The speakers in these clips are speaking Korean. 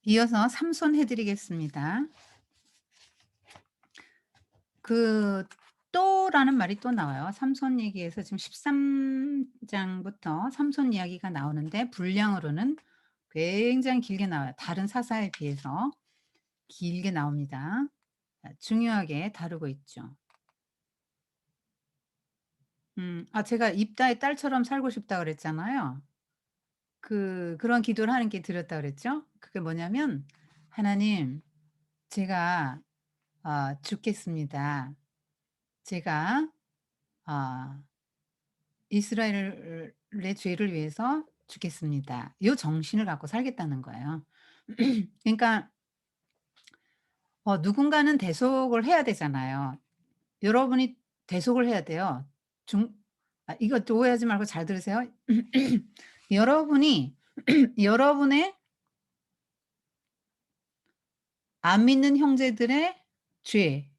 이어서 삼손 해 드리겠습니다. 그 또라는 말이 또 나와요. 삼손 얘기에서 지금 13 장부터 삼손 이야기가 나오는데 분량으로는 굉장히 길게 나와요. 다른 사사에 비해서 길게 나옵니다. 중요하게 다루고 있죠. 제가 "입다의 딸처럼 살고 싶다." 그랬잖아요. 그런 기도를 하나님께 드렸다 그랬죠. 그게 뭐냐면 "하나님, 제가 죽겠습니다. 제가 아 이스라엘의 죄를 위해서 죽겠습니다." 요 정신을 갖고 살겠다는 거예요. 그러니까 누군가는 대속을 해야 되잖아요. 여러분이 대속을 해야 돼요. 중 이거 또 오해하지 말고 잘 들으세요. 여러분이 여러분의 안 믿는 형제들의 죄의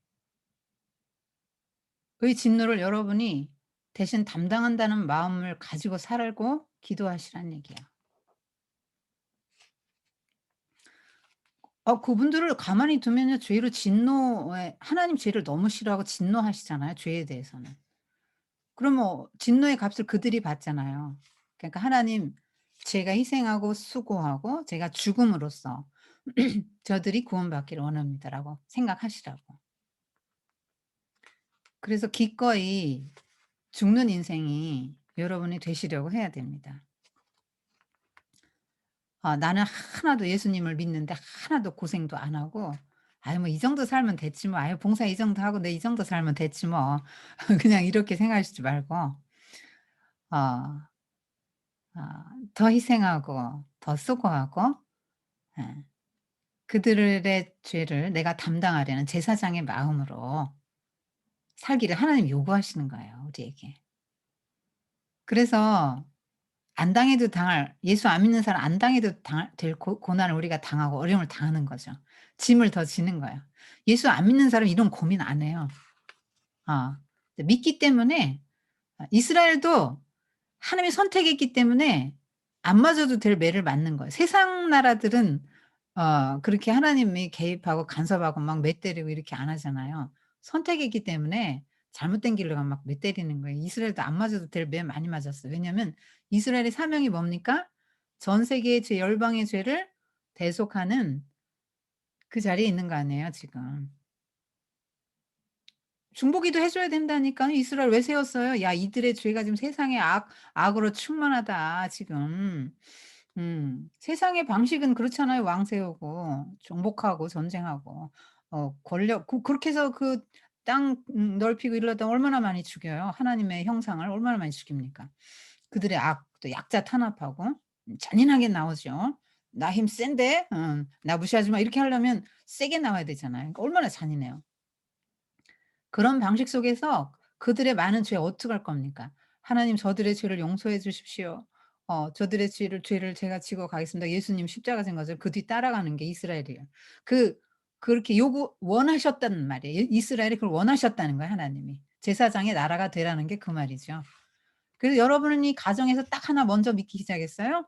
진노를 여러분이 대신 담당한다는 마음을 가지고 살고 기도하시라는 얘기예요. 그분들을 가만히 두면요, 죄로 진노에 하나님 죄를 너무 싫어하고 진노하시잖아요, 죄에 대해서는. 그럼 진노의 값을 그들이 받잖아요. 그러니까 하나님, 제가 희생하고 수고하고 제가 죽음으로써 저들이 구원받기를 원합니다라고 생각하시라고. 그래서 기꺼이 죽는 인생이 여러분이 되시려고 해야 됩니다. 나는 하나도 예수님을 믿는데 하나도 고생도 안 하고 '아유 뭐 이 정도 살면 됐지 뭐. 아유 봉사 이 정도 하고 내 이 정도 살면 됐지 뭐.' 그냥 이렇게 생각하시지 말고 어 더 희생하고 더 수고하고 예 그들의 죄를 내가 담당하려는 제사장의 마음으로 살기를 하나님이 요구하시는 거예요, 우리에게. 그래서 안 당해도 당할 예수 안 믿는 사람 안 당해도 당할 될 고난을 우리가 당하고 어려움을 당하는 거죠. 짐을 더 지는 거예요. 예수 안 믿는 사람은 이런 고민 안 해요. 어. 믿기 때문에 이스라엘도 하나님이 선택했기 때문에 안 맞아도 될 매를 맞는 거예요. 세상 나라들은 그렇게 하나님이 개입하고 간섭하고 막 매 때리고 이렇게 안 하잖아요. 선택했기 때문에 잘못된 길로 가면 막 매 때리는 거예요. 이스라엘도 안 맞아도 될 매 많이 맞았어요. 왜냐하면 이스라엘의 사명이 뭡니까? 전 세계의 죄 열방의 죄를 대속하는 그 자리에 있는 거 아니에요 지금. 중보기도 해 줘야 된다니까요. 이스라엘 왜 세웠어요? "야 이들의 죄가 지금 세상에 악으로 충만하다 지금." 세상의 방식은 그렇잖아요. 왕 세우고 정복하고 전쟁하고 권력 그렇게 해서 그 땅 넓히고 이러다 얼마나 많이 죽여요. 하나님의 형상을 얼마나 많이 죽입니까? 그들의 또 약자 탄압하고 잔인하게 나오죠. "나 힘 센데 나 무시하지 마." 이렇게 하려면 세게 나와야 되잖아요. 그러니까 얼마나 잔인해요. 그런 방식 속에서 그들의 많은 죄 어떡할 겁니까? "하나님 저들의 죄를 용서해 주십시오. 저들의 죄를 제가 지고 가겠습니다." 예수님 십자가 진 것을 그 뒤 따라가는 게 이스라엘이에요. 그 그렇게 원하셨다는 말이에요. 이스라엘이 그걸 원하셨다는 거예요 하나님이. 제사장의 나라가 되라는 게 그 말이죠. 그래서 여러분이 가정에서 딱 하나 먼저 믿기 시작했어요?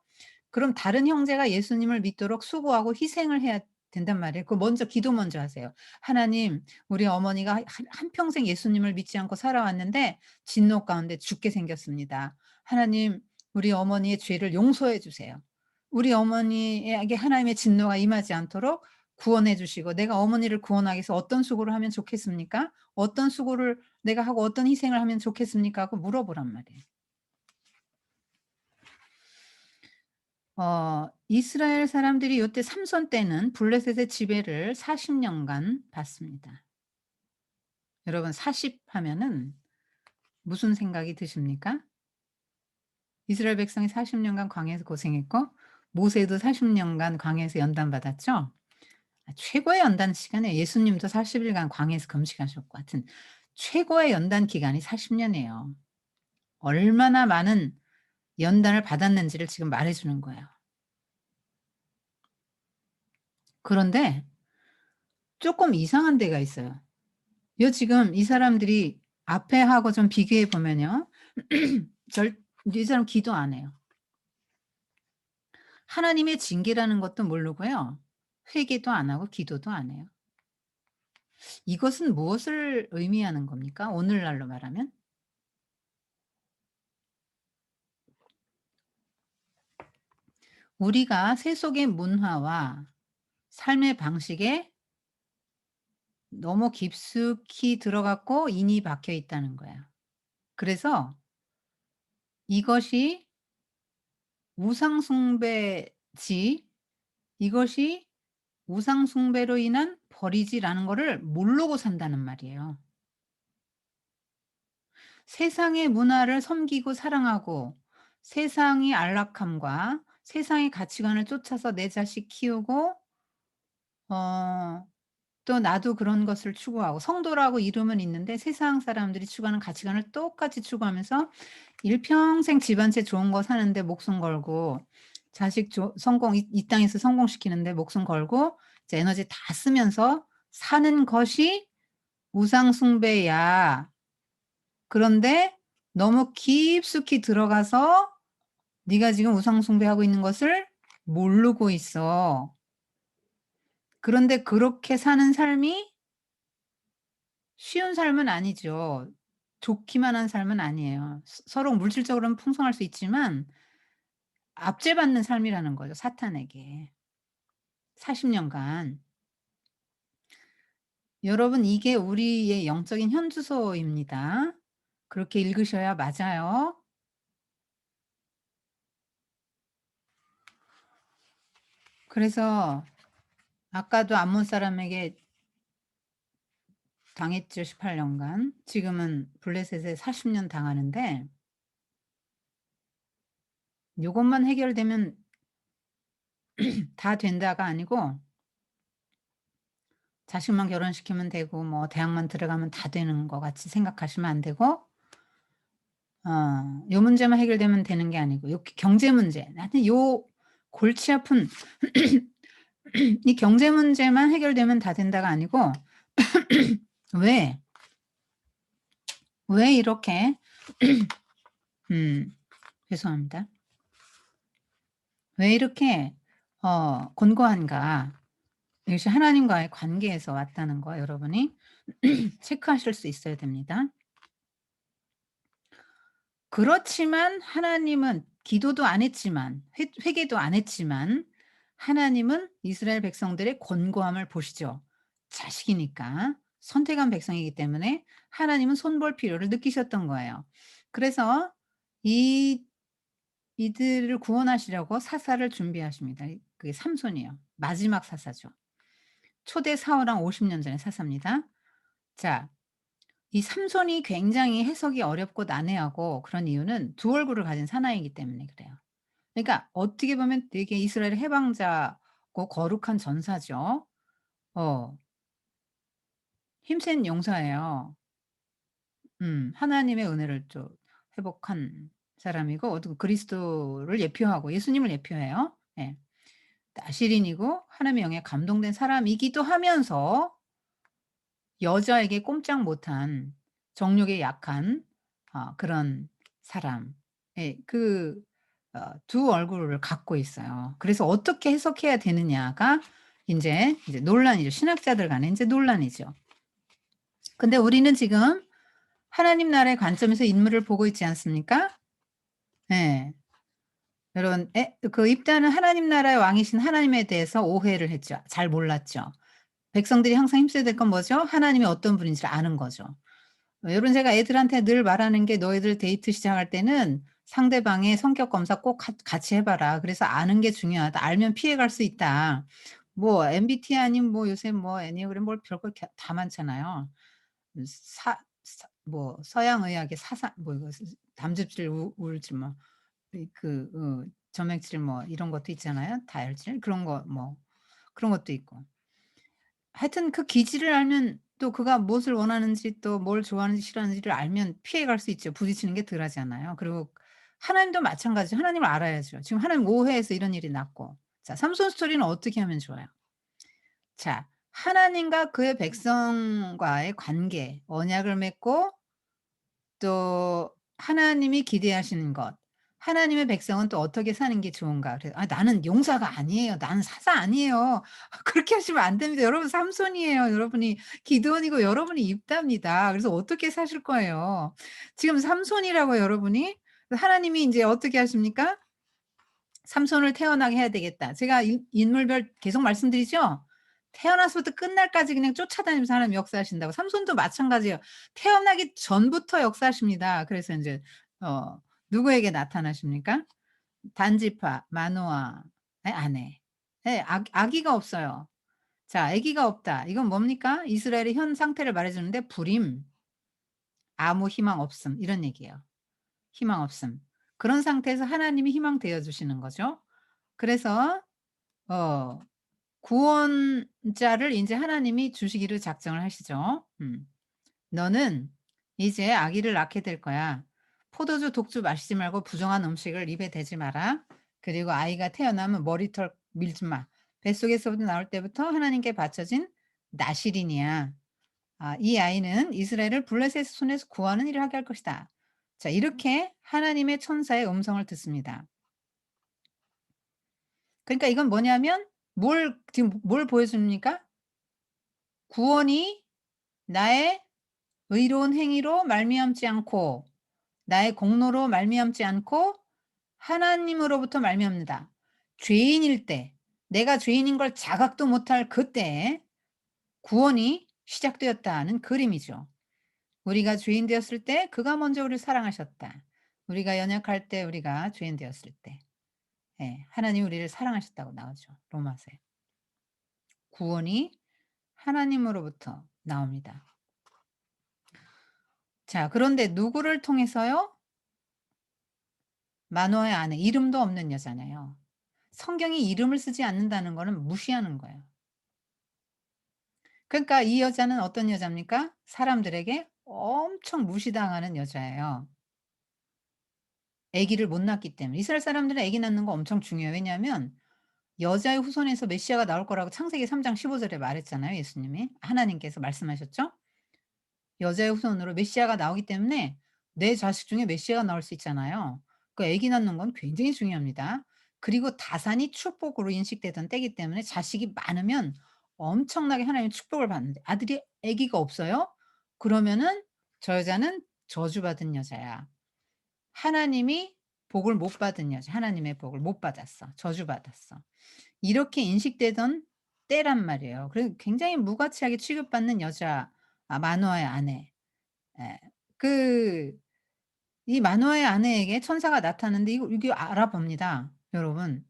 그럼 다른 형제가 예수님을 믿도록 수고하고 희생을 해야 된단 말이에요. 그 먼저 기도 먼저 하세요. "하나님, 우리 어머니가 한평생 예수님을 믿지 않고 살아왔는데 진노 가운데 죽게 생겼습니다. 하나님, 우리 어머니의 죄를 용서해 주세요. 우리 어머니에게 하나님의 진노가 임하지 않도록 구원해 주시고 내가 어머니를 구원하기 위해서 어떤 수고를 하면 좋겠습니까? 어떤 수고를 내가 하고 어떤 희생을 하면 좋겠습니까?" 하고 물어보란 말이에요. 이스라엘 사람들이 요때 삼손 때는 블레셋의 지배를 40 년간 받습니다. 여러분 40 하면은 무슨 생각이 드십니까? 이스라엘 백성이 40 년간 광야에서 고생했고 모세도 40 년간 광야에서 연단 받았죠? 최고의 연단 시간에 예수님도 40 일간 광야에서 금식하셨고 하여튼 최고의 연단 기간이 40 년이에요. 얼마나 많은 연단을 받았는지를 지금 말해 주는 거예요. 그런데 쪼끔 이상한 데가 있어요. 지금 이 사람들이 앞에 하고 좀 비교해 보면요. 절 이 사람 기도 안 해요. 하나님의 징계라는 것도 모르고요. 회개도 안 하고 기도도 안 해요. 이것은 무엇을 의미하는 겁니까? 오늘날로 말하면? 우리가 세속의 문화와 삶의 방식에 너무 깊숙이 들어갔고 인이 박혀 있다는 거야. 그래서 이것이 우상 숭배지, 이것이 우상 숭배로 인한 벌이지라는 거를 모르고 산다는 말이에요. 세상의 문화를 섬기고 사랑하고 세상의 안락함과 세상의 가치관을 쫓아서 내 자식 키우고 어 또 나도 그런 것을 추구하고 성도라고 이름은 있는데 세상 사람들이 추구하는 가치관을 똑같이 추구하면서 일평생 집안채 좋은 거 사는데 목숨 걸고 자식 성공 이 땅에서 성공시키는데 목숨 걸고 이제 에너지 다 쓰면서 사는 것이 우상 숭배야. 그런데 너무 깊숙이 들어가서 네가 지금 우상 숭배하고 있는 것을 모르고 있어. 그런데 그렇게 사는 삶이 쉬운 삶은 아니죠. 좋기만 한 삶은 아니에요. 서로 물질적으로는 풍성할 수 있지만 압제받는 삶이라는 거죠, 사탄에게. 40 년간. 여러분 이게 우리의 영적인 현주소입니다. 그렇게 읽으셔야 맞아요. 그래서 아까도 암몬 사람에게 당했죠, 18 년간. 지금은 블레셋에 40년 당하는데 요것만 해결되면 다 된다가 아니고 자식만 결혼시키면 되고 뭐 대학만 들어가면 다 되는 것 같이 생각하시면 안 되고 요 문제만 해결되면 되는 게 아니고 요 경제 문제 하여튼 요 골치 아픈 이 경제 문제만 해결되면 다 된다가 아니고 왜, 왜 이렇게 음 죄송합니다. 왜 이렇게 곤고한가. 이것이 하나님과의 관계에서 왔다는 거 여러분이 체크하실 수 있어야 됩니다. 그렇지만 하나님은 기도도 안 했지만 회개도 안 했지만 하나님은 이스라엘 백성들의 곤고함을 보시죠. 자식이니까 선택한 백성이기 때문에 하나님은 손볼 필요를 느끼셨던 거예요. 그래서 이 이들을 구원하시려고 사사를 준비하십니다. 그게 삼손이에요. 마지막 사사죠. 초대 사후랑 50년 전의 사사입니다. 자, 이 삼손이 굉장히 해석이 어렵고 난해하고 그런 이유는 두 얼굴을 가진 사나이이기 때문에 그래요. 그러니까 어떻게 보면 되게 이스라엘의 해방자고 거룩한 전사죠. 어 힘센 용사예요. 하나님의 은혜를 좀 회복한 사람이고 그리스도를 예표하고 예수님을 예표해요. 예. 나실인이고 하나님의 영에 감동된 사람이기도 하면서 여자에게 꼼짝 못한 정욕에 약한 그런 사람. 예 두 얼굴을 갖고 있어요. 그래서 어떻게 해석해야 되느냐가 인제 논란이죠. 신학자들 간에 인제 논란이죠. 근데 우리는 지금 하나님 나라의 관점에서 인물을 보고 있지 않습니까? 예. 여러분 그 입다는 하나님 나라의 왕이신 하나님에 대해서 오해를 했죠. 잘 몰랐죠. 백성들이 항상 힘써야 될 건 뭐죠? 하나님이 어떤 분인지를 아는 거죠. 여러분 제가 애들한테 늘 말하는 게 "너희들 데이트 시작할 때는 상대방의 성격 검사 꼭 같이 해 봐라. 그래서 아는 게 중요하다. 알면 피해갈 수 있다." 뭐 MBTI 아닌 뭐 요새 뭐 애니어그램 뭘 별걸 다 많잖아요. 뭐 서양 의학의 사상 뭐 이거 담즙질 우울증 뭐 점액질 뭐 이런 것도 있잖아요. 다혈질 그런 거 뭐 그런 것도 있고. 하여튼 그 기질을 알면 또 그가 무엇을 원하는지 또 뭘 좋아하는지 싫어하는지를 알면 피해갈 수 있죠. 부딪히는 게 덜하잖아요. 그리고 하나님도 마찬가지죠. 하나님을 알아야죠. 지금 하나님 오해해서 이런 일이 났고. 자 삼손 스토리는 어떻게 하면 좋아요? 자 하나님과 그의 백성과의 관계, 언약을 맺고 또 하나님이 기대하시는 것, 하나님의 백성은 또 어떻게 사는 게 좋은가? 그래서 "아 나는 용사가 아니에요. 나는 사사 아니에요." 그렇게 하시면 안 됩니다. 여러분 삼손이에요. 여러분이 기드온이고 여러분이 입다입니다. 그래서 어떻게 사실 거예요? 지금 삼손이라고요, 여러분이. 하나님이 인제 어떻게 하십니까? 삼손을 태어나게 해야 되겠다. 제가 인물별 계속 말씀드리죠? 태어나서부터 끝날까지 그냥 쫓아다니면서 하나님 역사하신다고. 삼손도 마찬가지예요. 태어나기 전부터 역사하십니다. 그래서 인제 어 누구에게 나타나십니까? 단지파 마노아의 아내. 예. 아기가 없어요. 자 아기가 없다. 이건 뭡니까? 이스라엘의 현 상태를 말해 주는데 불임, 아무 희망 없음 이런 얘기예요. 희망 없음. 그런 상태에서 하나님이 희망 되어 주시는 거죠. 그래서 어 구원자를 인제 하나님이 주시기를 작정을 하시죠. "너는 이제 아기를 낳게 될 거야. 포도주, 독주 마시지 말고 부정한 음식을 입에 대지 마라. 그리고 아이가 태어나면 머리털 밀지 마. 뱃속에서부터 나올 때부터 하나님께 바쳐진 나실인이야. 아 이 아이는 이스라엘을 블레셋의 손에서 구하는 일을 하게 할 것이다." 자 이렇게 하나님의 천사의 음성을 듣습니다. 그러니까 이건 뭐냐면 지금 뭘 보여줍니까? 구원이 나의 의로운 행위로 말미암지 않고 나의 공로로 말미암지 않고 하나님으로부터 말미암는다. 죄인일 때 내가 죄인인 걸 자각도 못할 그때에 구원이 시작되었다는 그림이죠. 우리가 죄인 되었을 때 그가 먼저 우리를 사랑하셨다. 우리가 연약할 때 우리가 죄인 되었을 때 예 하나님이 우리를 사랑하셨다고 나오죠 로마서에. 구원이 하나님으로부터 나옵니다. 자 그런데 누구를 통해서요? 마노아의 아내 이름도 없는 여자잖아요. 성경이 이름을 쓰지 않는다는 거는 무시하는 거예요. 그러니까 이 여자는 어떤 여자입니까? 사람들에게 엄청 무시당하는 여자예요. 아기를 못 낳기 때문에. 이스라엘 사람들은 아기 낳는 거 엄청 중요해요. 왜냐하면 여자의 후손에서 메시아가 나올 거라고 창세기 3장 15 절에 말했잖아요, 예수님이. 하나님께서 말씀하셨죠? 여자의 후손으로 메시아가 나오기 때문에 내 자식 중에 메시아가 나올 수 있잖아요. 그 아기 낳는 건 굉장히 중요합니다. 그리고 다산이 축복으로 인식되던 때이기 때문에 자식이 많으면 엄청나게 하나님의 축복을 받는데 아들이 아기가 없어요? 그러면은 저 여자는 저주받은 여자야. 하나님이 복을 못 받은 여자. 하나님의 복을 못 받았어. 저주받았어. 이렇게 인식되던 때란 말이에요. 그래서 굉장히 무가치하게 취급받는 여자 마노아의 아내. 예. 그 이 마노아의 아내에게 천사가 나타났는데 이게 알아봅니다, 여러분.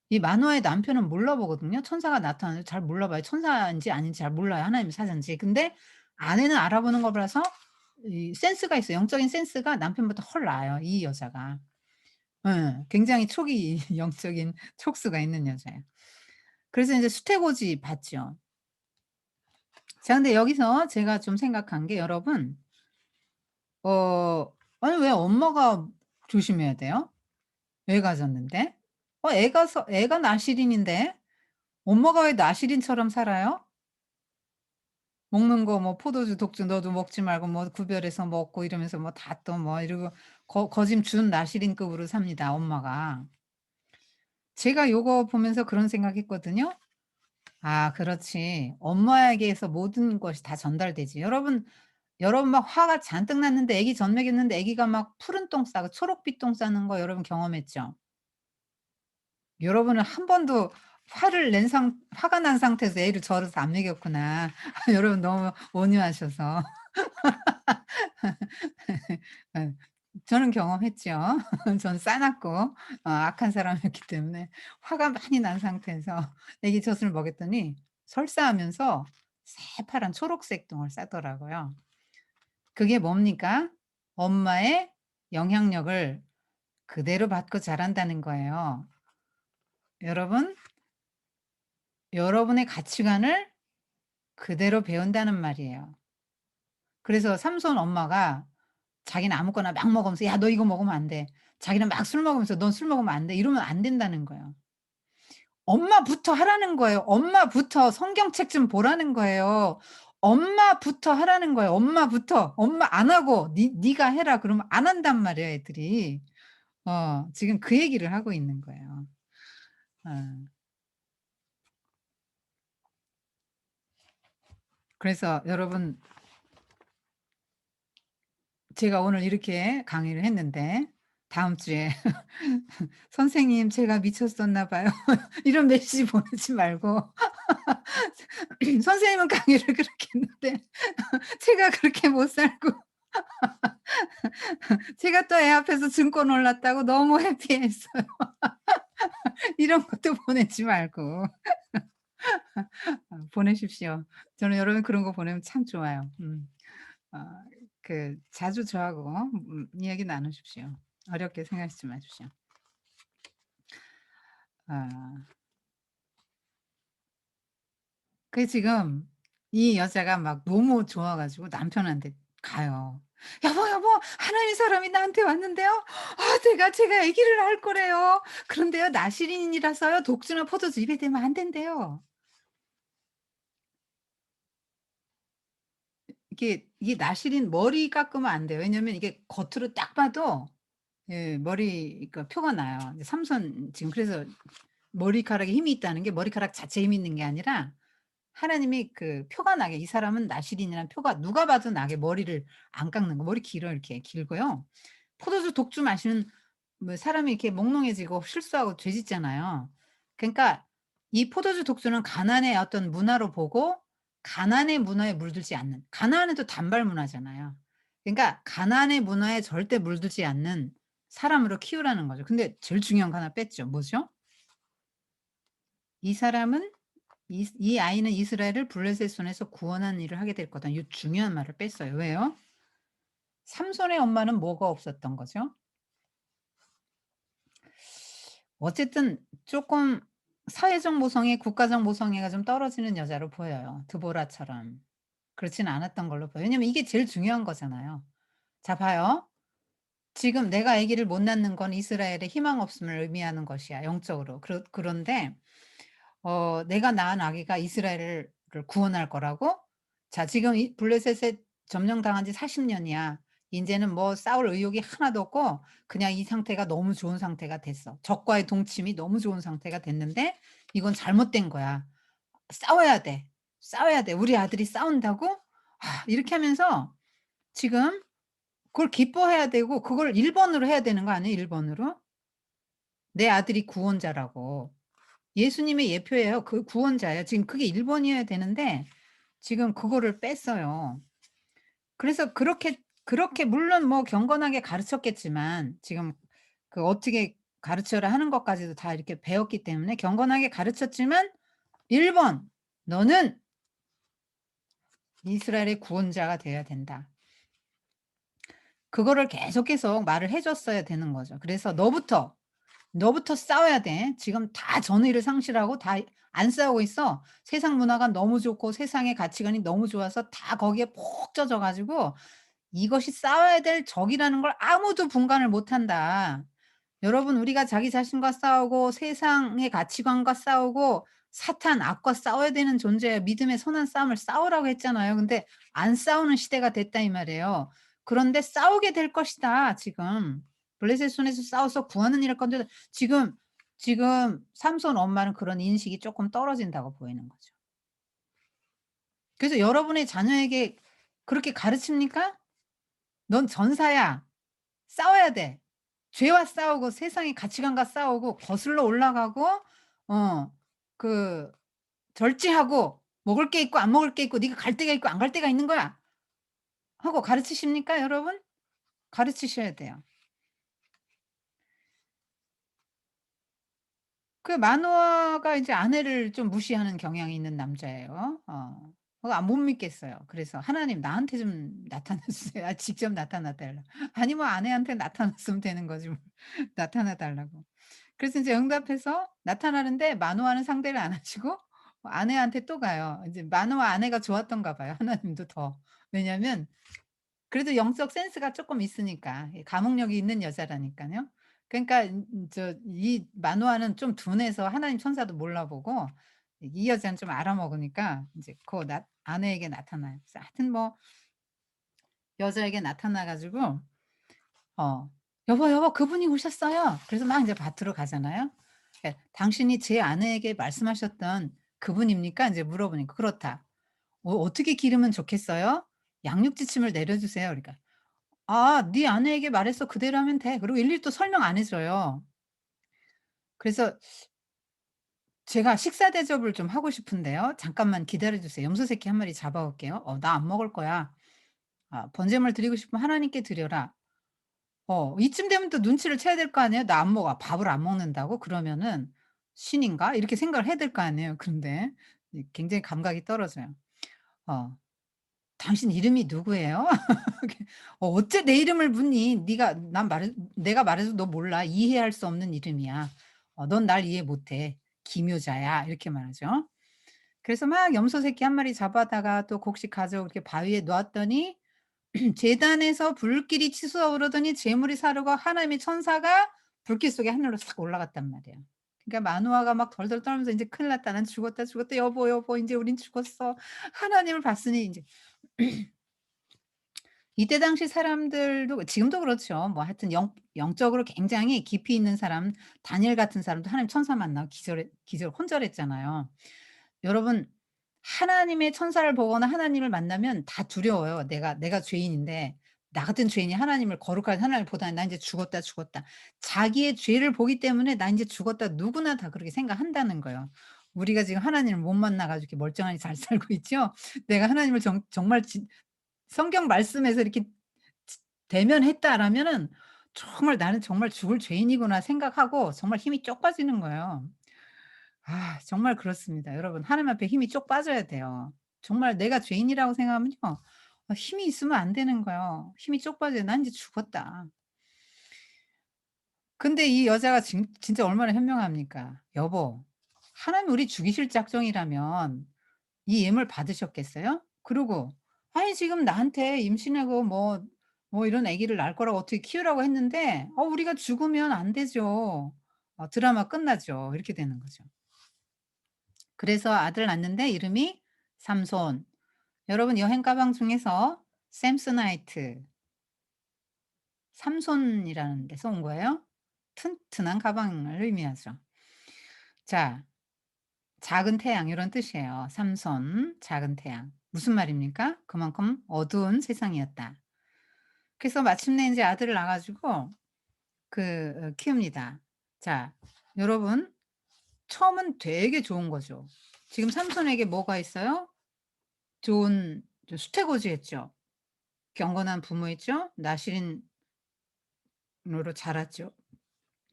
이 마노아의 남편은 몰라 보거든요. 천사가 나타나는데 잘 몰라 봐요. 천사인지 아닌지 잘 몰라요, 하나님의 사자인지. 근데 아내는 알아보는 거 봐서 이 센스가 있어요. 영적인 센스가 남편보다 훨 나아요, 이 여자가. 예. 굉장히 촉이 영적인 촉수가 있는 여자예요. 그래서 인제 수태고지 받죠. 자 근데 여기서 제가 좀 생각한 게 여러분 어 아니 왜 엄마가 조심해야 돼요? 애 가졌는데? 애가 나실인인데 엄마가 왜 나실인처럼 살아요? 먹는 거 뭐 포도주, 독주 "너도 먹지 말고 뭐 구별해서 먹고." 이러면서 뭐 다 또 뭐 이러고 거짐 준 나실인급으로 삽니다 엄마가. 제가 요거 보면서 그런 생각했거든요. '아 그렇지. 엄마에게서 모든 것이 다 전달되지.' 여러분 막 화가 잔뜩 났는데 아기 젖 먹였는데 아기가 막 푸른 똥 싸고 초록빛 똥 싸는 거 여러분 경험했죠? 여러분은 한 번도 화가 난 상태에서 애를 절여서 안 먹였구나. 여러분 너무 온유하셔서. 예. 저는 경험했죠. 저는 싸놨고 악한 사람이었기 때문에 화가 많이 난 상태에서 애기 젖을 먹였더니 설사하면서 새파란 초록색 똥을 싸더라고요. 그게 뭡니까? 엄마의 영향력을 그대로 받고 자란다는 거예요. 여러분, 여러분의 가치관을 그대로 배운다는 말이에요. 그래서 삼손 엄마가 자기는 아무거나 막 먹으면서 "야 너 이거 먹으면 안 돼." 자기는 막 술 먹으면서 "넌 술 먹으면 안 돼." 이러면 안 된다는 거예요. 엄마부터 하라는 거예요. 엄마부터 성경책 좀 보라는 거예요. 엄마부터 하라는 거예요. 엄마부터. 엄마 안 하고 네가 해라." 그러면 안 한단 말이에요 애들이. 지금 그 얘기를 하고 있는 거예요. 어. 그래서 여러분, 제가 오늘 이렇게 강의를 했는데 다음 주에 "선생님 제가 미쳤었나 봐요." 이런 메시지 보내지 말고 "선생님은 강의를 그렇게 했는데 제가 그렇게 못 살고 제가 또 애 앞에서 증권 올랐다고 너무 해피했어요." 이런 것도 보내지 말고 보내십시오. 저는 여러분 그런 거 보내면 참 좋아요. 어 자주 저하고 이야기 나누십시오. 어렵게 생각하지 마십시오. 아. 지금 이 여자가 막 너무 좋아 가지고 남편한테 가요. "여보, 여보 하나님 사람이 나한테 왔는데요. 제가 아기를 낳을 거래요. 그런데요 나실인이라서요 독주나 포도주 입에 대면 안 된대요." 이게 나실인 머리 깎으면 안 돼요. 왜냐면 이게 겉으로 딱 봐도 예 머리 그러니까 표가 나요. 이제 삼손 지금 그래서 머리카락에 힘이 있다는 게 머리카락 자체에 힘이 있는 게 아니라 하나님이 그 표가 나게 이 사람은 나실인이라는 표가 누가 봐도 나게 머리를 안 깎는 거. 머리 길어요 이렇게 길고요. 포도주 독주 마시면 뭐 사람이 이렇게 몽롱해지고 실수하고 죄짓잖아요. 그러니까 이 포도주 독주는 가나안의 어떤 문화로 보고 가나안의 문화에 물들지 않는 가나안은 또 단발 문화잖아요. 그러니까 가나안의 문화에 절대 물들지 않는 사람으로 키우라는 거죠. 근데 제일 중요한 거 하나 뺐죠. 뭐죠? 이 사람은 이 아이는 이스라엘을 블레셋 손에서 구원하는 일을 하게 될 거다. 이 중요한 말을 뺐어요. 왜요? 삼손의 엄마는 뭐가 없었던 거죠? 어쨌든 쪼끔 사회적 모성애, 국가적 모성애가 좀 떨어지는 여자로 보여요, 드보라처럼. 그렇지는 않았던 걸로 보여요. 왜냐면 이게 제일 중요한 거잖아요. 자 봐요. 지금 내가 아기를 못 낳는 건 이스라엘의 희망 없음을 의미하는 것이야, 영적으로. 그런데 내가 낳은 아기가 이스라엘을 구원할 거라고? 자 지금 이 블레셋에 점령당한 지 40 년이야. 인제는 뭐 싸울 의욕이 하나도 없고 그냥 이 상태가 너무 좋은 상태가 됐어. 적과의 동침이 너무 좋은 상태가 됐는데 이건 잘못된 거야. 싸워야 돼. 싸워야 돼. 우리 아들이 싸운다고? 이렇게 하면서 지금 그걸 기뻐해야 되고 그걸 1 번으로 해야 되는 거 아니에요, 1 번으로? 내 아들이 구원자라고. 예수님의 예표예요. 그 구원자예요. 지금 그게 1 번이어야 되는데 지금 그거를 뺐어요. 그래서 그렇게 물론 뭐 경건하게 가르쳤겠지만 지금 그 어떻게 가르쳐라 하는 것까지도 다 이렇게 배웠기 때문에 경건하게 가르쳤지만 1 번 "너는 이스라엘의 구원자가 되어야 된다." 그거를 계속 말을 해 줬어야 되는 거죠. 그래서 "너부터 싸워야 돼. 지금 다 전의를 상실하고 다 안 싸우고 있어. 세상 문화가 너무 좋고 세상의 가치관이 너무 좋아서 다 거기에 푹 젖어 가지고 이것이 싸워야 될 적이라는 걸 아무도 분간을 못 한다. 여러분 우리가 자기 자신과 싸우고 세상의 가치관과 싸우고 사탄 악과 싸워야 되는 존재예요. 믿음의 선한 싸움을 싸우라고 했잖아요. 근데 안 싸우는 시대가 됐다 이 말이에요. 그런데 싸우게 될 것이다 지금. 블레셋 손에서 싸워서 구하는 일할 건데 지금 삼손 엄마는 그런 인식이 쪼끔 떨어진다고 보이는 거죠. 그래서 여러분의 자녀에게 그렇게 가르칩니까? "넌 전사야. 싸워야 돼." 죄와 싸우고 세상의 가치관과 싸우고 거슬러 올라가고 어 그 절제하고 먹을 게 있고 안 먹을 게 있고 네가 갈 데가 있고 안 갈 데가 있는 거야 하고 가르치십니까 여러분? 가르치셔야 돼요. 마노아가 이제 아내를 좀 무시하는 경향이 있는 남자예요. 못 믿겠어요. 그래서 "하나님 나한테 좀 나타나 주세요." 직접 나타나 달라. 아니 뭐 아내한테 나타났으면 되는 거지 뭐 나타나 달라고. 그래서 인제 응답해서 나타나는데 마노아는 상대를 안 하시고 아내한테 또 가요. 이제 마노아 아내가 좋았던가 봐요, 하나님도 더. 왜냐면 그래도 영적 센스가 쪼끔 있으니까. 감옥력이 있는 여자라니까요. 그러니까 이 마노아는 좀 둔해서 하나님 천사도 몰라보고 이 여자는 좀 알아먹으니까 인제 아내에게 나타나요. 그래서 하여튼 뭐 여자에게 나타나 가지고 어 "여보, 여보 그분이 오셨어요." 그래서 막 인제 밭으로 가잖아요. 예. "당신이 제 아내에게 말씀하셨던 그분입니까?" 인제 물어보니까 "그렇다." 어떻게 기르면 좋겠어요?" "양육지침을 내려주세요." 그러니까 "아 네 아내에게 말했어. 그대로 하면 돼." 그리고 일일이 또 설명 안 해 줘요. 그래서 제가 식사 대접을 좀 하고 싶은데요. "잠깐만 기다려 주세요. 염소 새끼 한 마리 잡아 올게요." 나 안 먹을 거야." 번제물 드리고 싶으면 하나님께 드려라." 이쯤 되면 또 눈치를 채야 될 거 아니에요. '나 안 먹어.' 밥을 안 먹는다고? 그러면은 '신인가?' 이렇게 생각을 해야 될 거 아니에요. 그런데 굉장히 감각이 떨어져요. 어 "당신 이름이 누구예요?" 어째 내 이름을 묻니? 네가 난 말해 내가 말해도 너 몰라. 이해할 수 없는 이름이야. 넌 날 이해 못 해. 기묘자야." 이렇게 말하죠. 그래서 막 염소 새끼 한 마리 잡아다가 또 곡식 가져오고 이렇게 바위에 놓았더니 제단에서 불길이 치솟아오르더니 재물이 사르고 하나님의 천사가 불길 속에 하늘로 싹 올라갔단 말이에요. 그러니까 마노아가 막 덜덜 떨면서 "인제 큰일 났다. 난 죽었다, 죽었다. 여보, 여보 인제 우린 죽었어. 하나님을 봤으니 인제." 이때 당시 사람들도 지금도 그렇죠. 뭐 하여튼 영적으로 굉장히 깊이 있는 사람 다니엘 같은 사람도 하나님 천사 만나고 혼절했잖아요. 여러분 하나님의 천사를 보거나 하나님을 만나면 다 두려워요. 내가 죄인인데 나 같은 죄인이 하나님을 거룩한 하나님을 보다니 '나 인제 죽었다, 죽었다.' 자기의 죄를 보기 때문에 '나 인제 죽었다.' 누구나 다 그렇게 생각한다는 거예요. 우리가 지금 하나님을 못 만나 가지고 이렇게 멀쩡하게 잘 살고 있죠. 내가 하나님을 정말 성경 말씀에서 이렇게 지 대면했다라면은 정말 '나는 정말 죽을 죄인이구나.' 생각하고 정말 힘이 쪽 빠지는 거예요. 정말 그렇습니다. 여러분 하나님 앞에 힘이 쪽 빠져야 돼요. 정말 내가 죄인이라고 생각하면요. 힘이 있으면 안 되는 거예요. 힘이 쪽 빠져요. '난 인제 죽었다.' 근데 이 여자가 진짜 얼마나 현명합니까? "여보 하나님이 우리 죽이실 작정이라면 이 예물 받으셨겠어요?" 그러고 "아니 지금 나한테 임신하고 뭐 이런 아기를 낳을 거라고 어떻게 키우라고 했는데 우리가 죽으면 안 되죠." 드라마 끝나죠. 이렇게 되는 거죠. 그래서 아들 낳는데 이름이 삼손. 여러분 여행 가방 중에서 샘스나이트, 삼손이라는 데서 온 거예요. 튼튼한 가방을 의미하죠. 자 작은 태양 이런 뜻이에요. 삼손 작은 태양. 무슨 말입니까? 그만큼 어두운 세상이었다. 그래서 마침내 인제 아들을 낳아 가지고 키웁니다. 자 여러분 처음은 되게 좋은 거죠. 지금 삼손에게 뭐가 있어요? 좋은 수태고지였죠. 경건한 부모였죠. 나실인으로 자랐죠.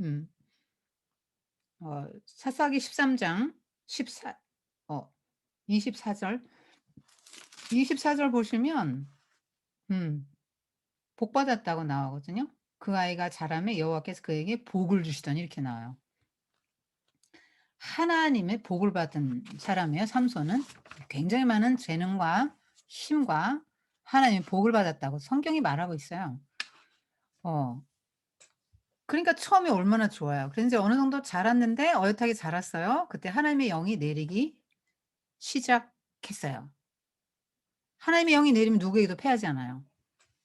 음. 사사기 13장 14 어 24 절 24절 보시면 음 복 받았다고 나오거든요. "그 아이가 자라매 여호와께서 그에게 복을 주시더니." 이렇게 나와요. 하나님의 복을 받은 사람이에요 삼손은. 굉장히 많은 재능과 힘과 하나님의 복을 받았다고 성경이 말하고 있어요. 어 그러니까 처음에 얼마나 좋아요. 그래서 인제 어느 정도 자랐는데 어엿하게 자랐어요. 그때 하나님의 영이 내리기 시작했어요. 하나님의 영이 내리면 누구에게도 패하지 않아요.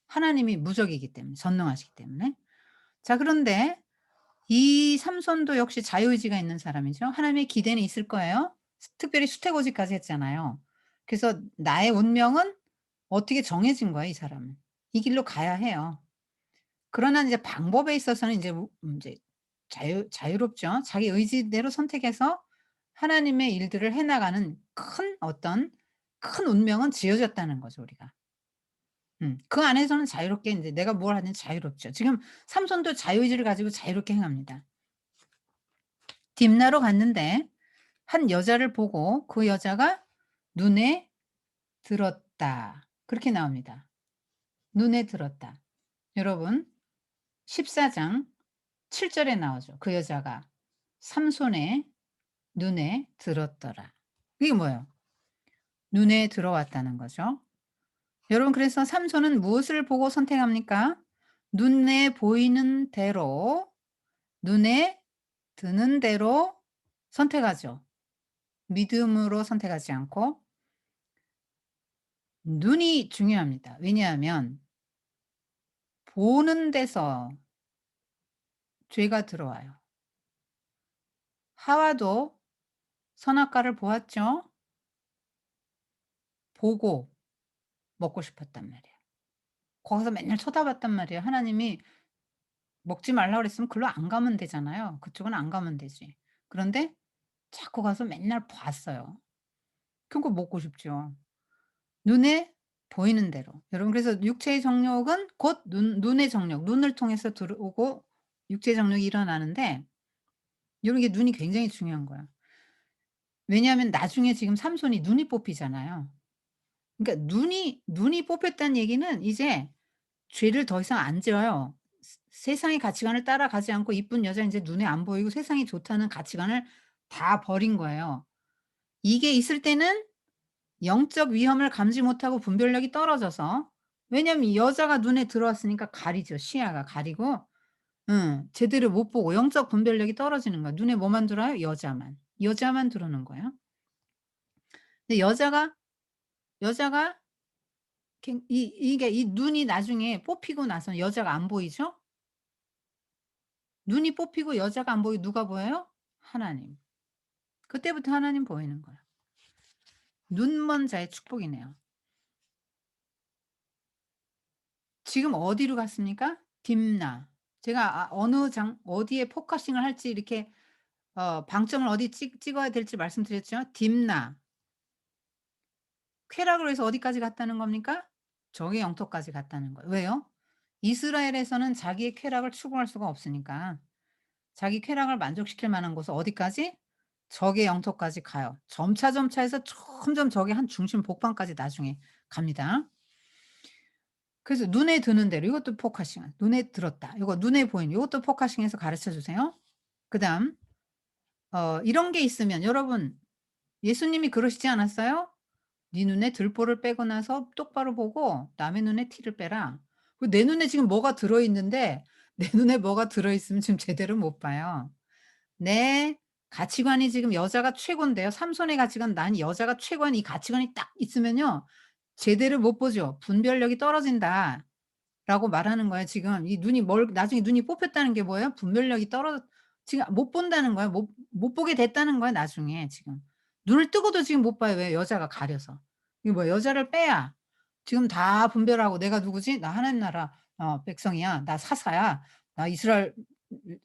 하나님이 무적이기 때문에 전능하시기 때문에. 자 그런데 이 삼손도 역시 자유의지가 있는 사람이죠. 하나님의 기대는 있을 거예요. 특별히 수태고지까지 했잖아요. 그래서 나의 운명은 어떻게 정해진 거야 이 사람은. 이 길로 가야 해요. 그러나 이제 방법에 있어서는 인제 인제 자유롭죠. 자기 의지대로 선택해서 하나님의 일들을 해 나가는 큰 운명은 지어졌다는 거죠 우리가. 그 안에서는 자유롭게 인제 내가 뭘 하든 자유롭죠. 지금 삼손도 자유의지를 가지고 자유롭게 행합니다. 딥나로 갔는데 한 여자를 보고 그 여자가 눈에 들었다. 그렇게 나옵니다. 눈에 들었다. 여러분 14장 7 절에 나오죠. 그 여자가 삼손의 눈에 들었더라. 이게 뭐예요? 눈에 들어왔다는 거죠. 여러분 그래서 삼손은 무엇을 보고 선택합니까? 눈에 보이는 대로, 눈에 드는 대로 선택하죠. 믿음으로 선택하지 않고 눈이 중요합니다. 왜냐하면 보는 데서 죄가 들어와요. 하와도 선악과를 보았죠? 보고 먹고 싶었단 말이에요. 거기서 맨날 쳐다봤단 말이에요. 하나님이 먹지 말라 그랬으면 글로 안 가면 되잖아요. 그쪽은 안 가면 되지. 그런데 자꾸 가서 맨날 봤어요. 그러니까 먹고 싶죠. 눈에 보이는 대로. 여러분 그래서 육체의 정욕은 곧 눈의 정욕, 눈을 통해서 들어오고 육체의 정욕이 일어나는데 요런 게 눈이 굉장히 중요한 거야. 왜냐하면 나중에 지금 삼손이 눈이 뽑히잖아요. 그러니까 눈이 뽑혔다는 얘기는 이제 죄를 더 이상 안 지어요. 세상의 가치관을 따라가지 않고 이쁜 여자 인제 눈에 안 보이고 세상이 좋다는 가치관을 다 버린 거예요. 이게 있을 때는 영적 위험을 감지 못하고 분별력이 떨어져서 왜냐면 이 여자가 눈에 들어왔으니까 가리죠. 시야가 가리고 제대로 못 보고 영적 분별력이 떨어지는 거야. 눈에 뭐만 들어와요? 여자만. 여자만 들어오는 거예요. 근데 여자가 이게 이 눈이 나중에 뽑히고 나서 여자가 안 보이죠? 눈이 뽑히고 여자가 안 보이고 누가 보여요? 하나님. 그때부터 하나님 보이는 거야. 눈먼 자의 축복이네요. 지금 어디로 갔습니까? 딥나. 제가 어느 어디에 포커싱을 할지 이렇게 방점을 어디 찍어야 될지 말씀드렸죠. 딥나. 쾌락을 위해서 어디까지 갔다는 겁니까? 적의 영토까지 갔다는 거예요. 왜요? 이스라엘에서는 자기의 쾌락을 추구할 수가 없으니까. 자기 쾌락을 만족시킬 만한 곳은 어디까지? 적의 영토까지 가요. 점차 해서 점점 적의 한 중심 복판까지 나중에 갑니다. 그래서 눈에 드는 대로 이것도 포커싱. 눈에 들었다. 요거 눈에 보이는 요것도 포커싱해서 가르쳐 주세요. 그다음 이런 게 있으면 여러분 예수님이 그러시지 않았어요? "네 눈에 들보를 빼고 나서 똑바로 보고 남의 눈에 티를 빼라." 그 내 눈에 지금 뭐가 들어 있는데 내 눈에 뭐가 들어 있으면 지금 제대로 못 봐요. 내 가치관이 지금 여자가 최곤데요. 삼손의 가치관 '난 여자가 최고'한 이 가치관이 딱 있으면요. 제대로 못 보죠. "분별력이 떨어진다."라고 말하는 거예요 지금. 이 눈이 나중에 눈이 뽑혔다는 게 뭐예요? 분별력이 지금 못 본다는 거예요. 못 보게 됐다는 거예요 나중에 지금. 눈을 뜨고도 지금 못 봐요. 왜? 여자가 가려서. 이게 뭐야 여자를 빼야 지금 다 분별하고 '내가 누구지? 나 하나님 나라 백성이야. 나 사사야. 나 이스라엘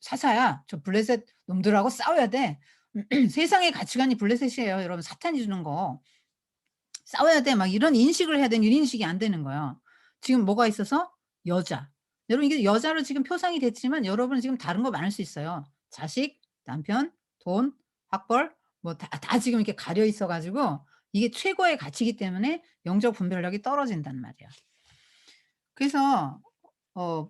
사사야. 저 블레셋 놈들하고 싸워야 돼.' 세상의 가치관이 블레셋이에요 여러분. 사탄이 주는 거. '싸워야 돼.' 막 이런 인식을 해야 되는 이런 인식이 안 되는 거예요. 지금 뭐가 있어서? 여자. 여러분 이게 여자로 지금 표상이 됐지만 여러분은 지금 다른 거 많을 수 있어요. 자식, 남편, 돈, 학벌 뭐 다 지금 이렇게 가려 있어 가지고 이게 최고의 가치이기 때문에 영적 분별력이 떨어진단 말이에요. 그래서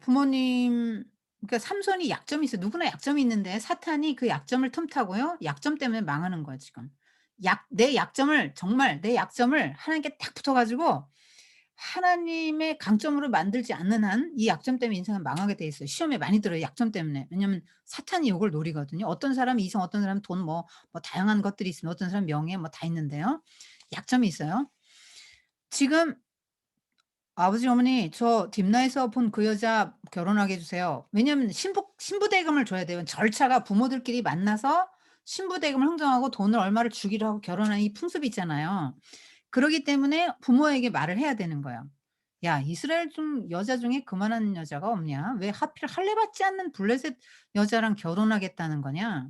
부모님 그러니까 삼손이 약점이 있어요. 누구나 약점이 있는데 사탄이 그 약점을 틈타고요. 약점 때문에 망하는 거야 지금. 내 약점을 정말 내 약점을 하나님께 딱 붙어 가지고 하나님의 강점으로 만들지 않는 한 이 약점 때문에 인생은 망하게 돼 있어요. 시험에 많이 들어요, 약점 때문에. 왜냐면 사탄이 요걸 노리거든요. 어떤 사람은 이성, 어떤 사람은 돈 뭐 다양한 것들이 있으면 어떤 사람은 명예 뭐 다 있는데요. 약점이 있어요. 지금 아버지 어머니 저 딥라에서 본 그 여자 결혼하게 해 주세요. 왜냐하면 신부대금을 줘야 돼요. 절차가 부모들끼리 만나서 신부대금을 흥정하고 돈을 얼마를 주기로 하고 결혼하는 이 풍습이 있잖아요. 그러기 때문에 부모에게 말을 해야 되는 거예요. "야 이스라엘 중 여자 중에 그만한 여자가 없냐? 왜 하필 할례 받지 않는 블레셋 여자랑 결혼하겠다는 거냐?"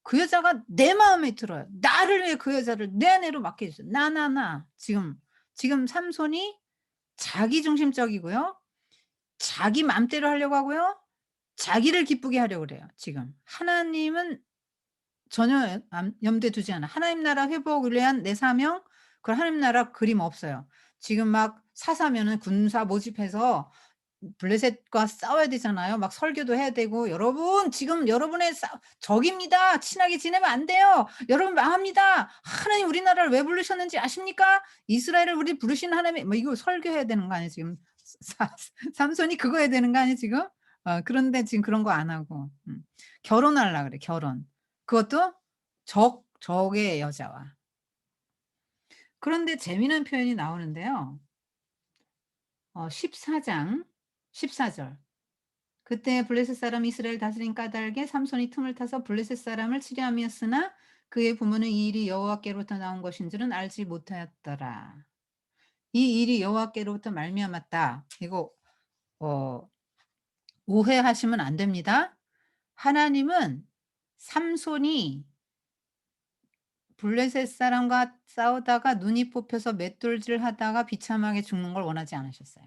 그 여자가 내 마음에 들어요. 나를 위해 그 여자를 내 아내로 맡겨 주세요. 나. 지금 삼손이 자기중심적이고요. 자기 맘대로 하려고 하고요. 자기를 기쁘게 하려고 그래요 지금. 하나님은 전혀 염두에 두지 않아. 하나님 나라 회복을 위한 내 사명 그 하나님 나라 그림 없어요. 지금 막 사사면은 군사 모집해서 블레셋과 싸워야 되잖아요. 막 설교도 해야 되고 "여러분 지금 여러분의 적입니다. 친하게 지내면 안 돼요. 여러분 망합니다. 하나님 우리나라를 왜 부르셨는지 아십니까? 이스라엘을 우리 부르신 하나님이" 뭐 이거 설교해야 되는 거 아니에요 지금. 사 삼손이 그거 해야 되는 거 아니에요 지금? 그런데 지금 그런 거 안 하고 결혼하려 그래 결혼. 그것도 적의 여자와. 그런데 재미난 표현이 나오는데요. 14장 14절. 그때 블레셋 사람이 이스라엘 다스린 까닭에 삼손이 틈을 타서 블레셋 사람을 치려함이었으나 그의 부모는 이 일이 여호와께로부터 나온 것인 줄은 알지 못하였더라. 이 일이 여호와께로부터 말미암았다. 이거 어 오해하시면 안 됩니다. 하나님은 삼손이 블레셋 사람과 싸우다가 눈이 뽑혀서 맷돌질하다가 비참하게 죽는 걸 원하지 않으셨어요.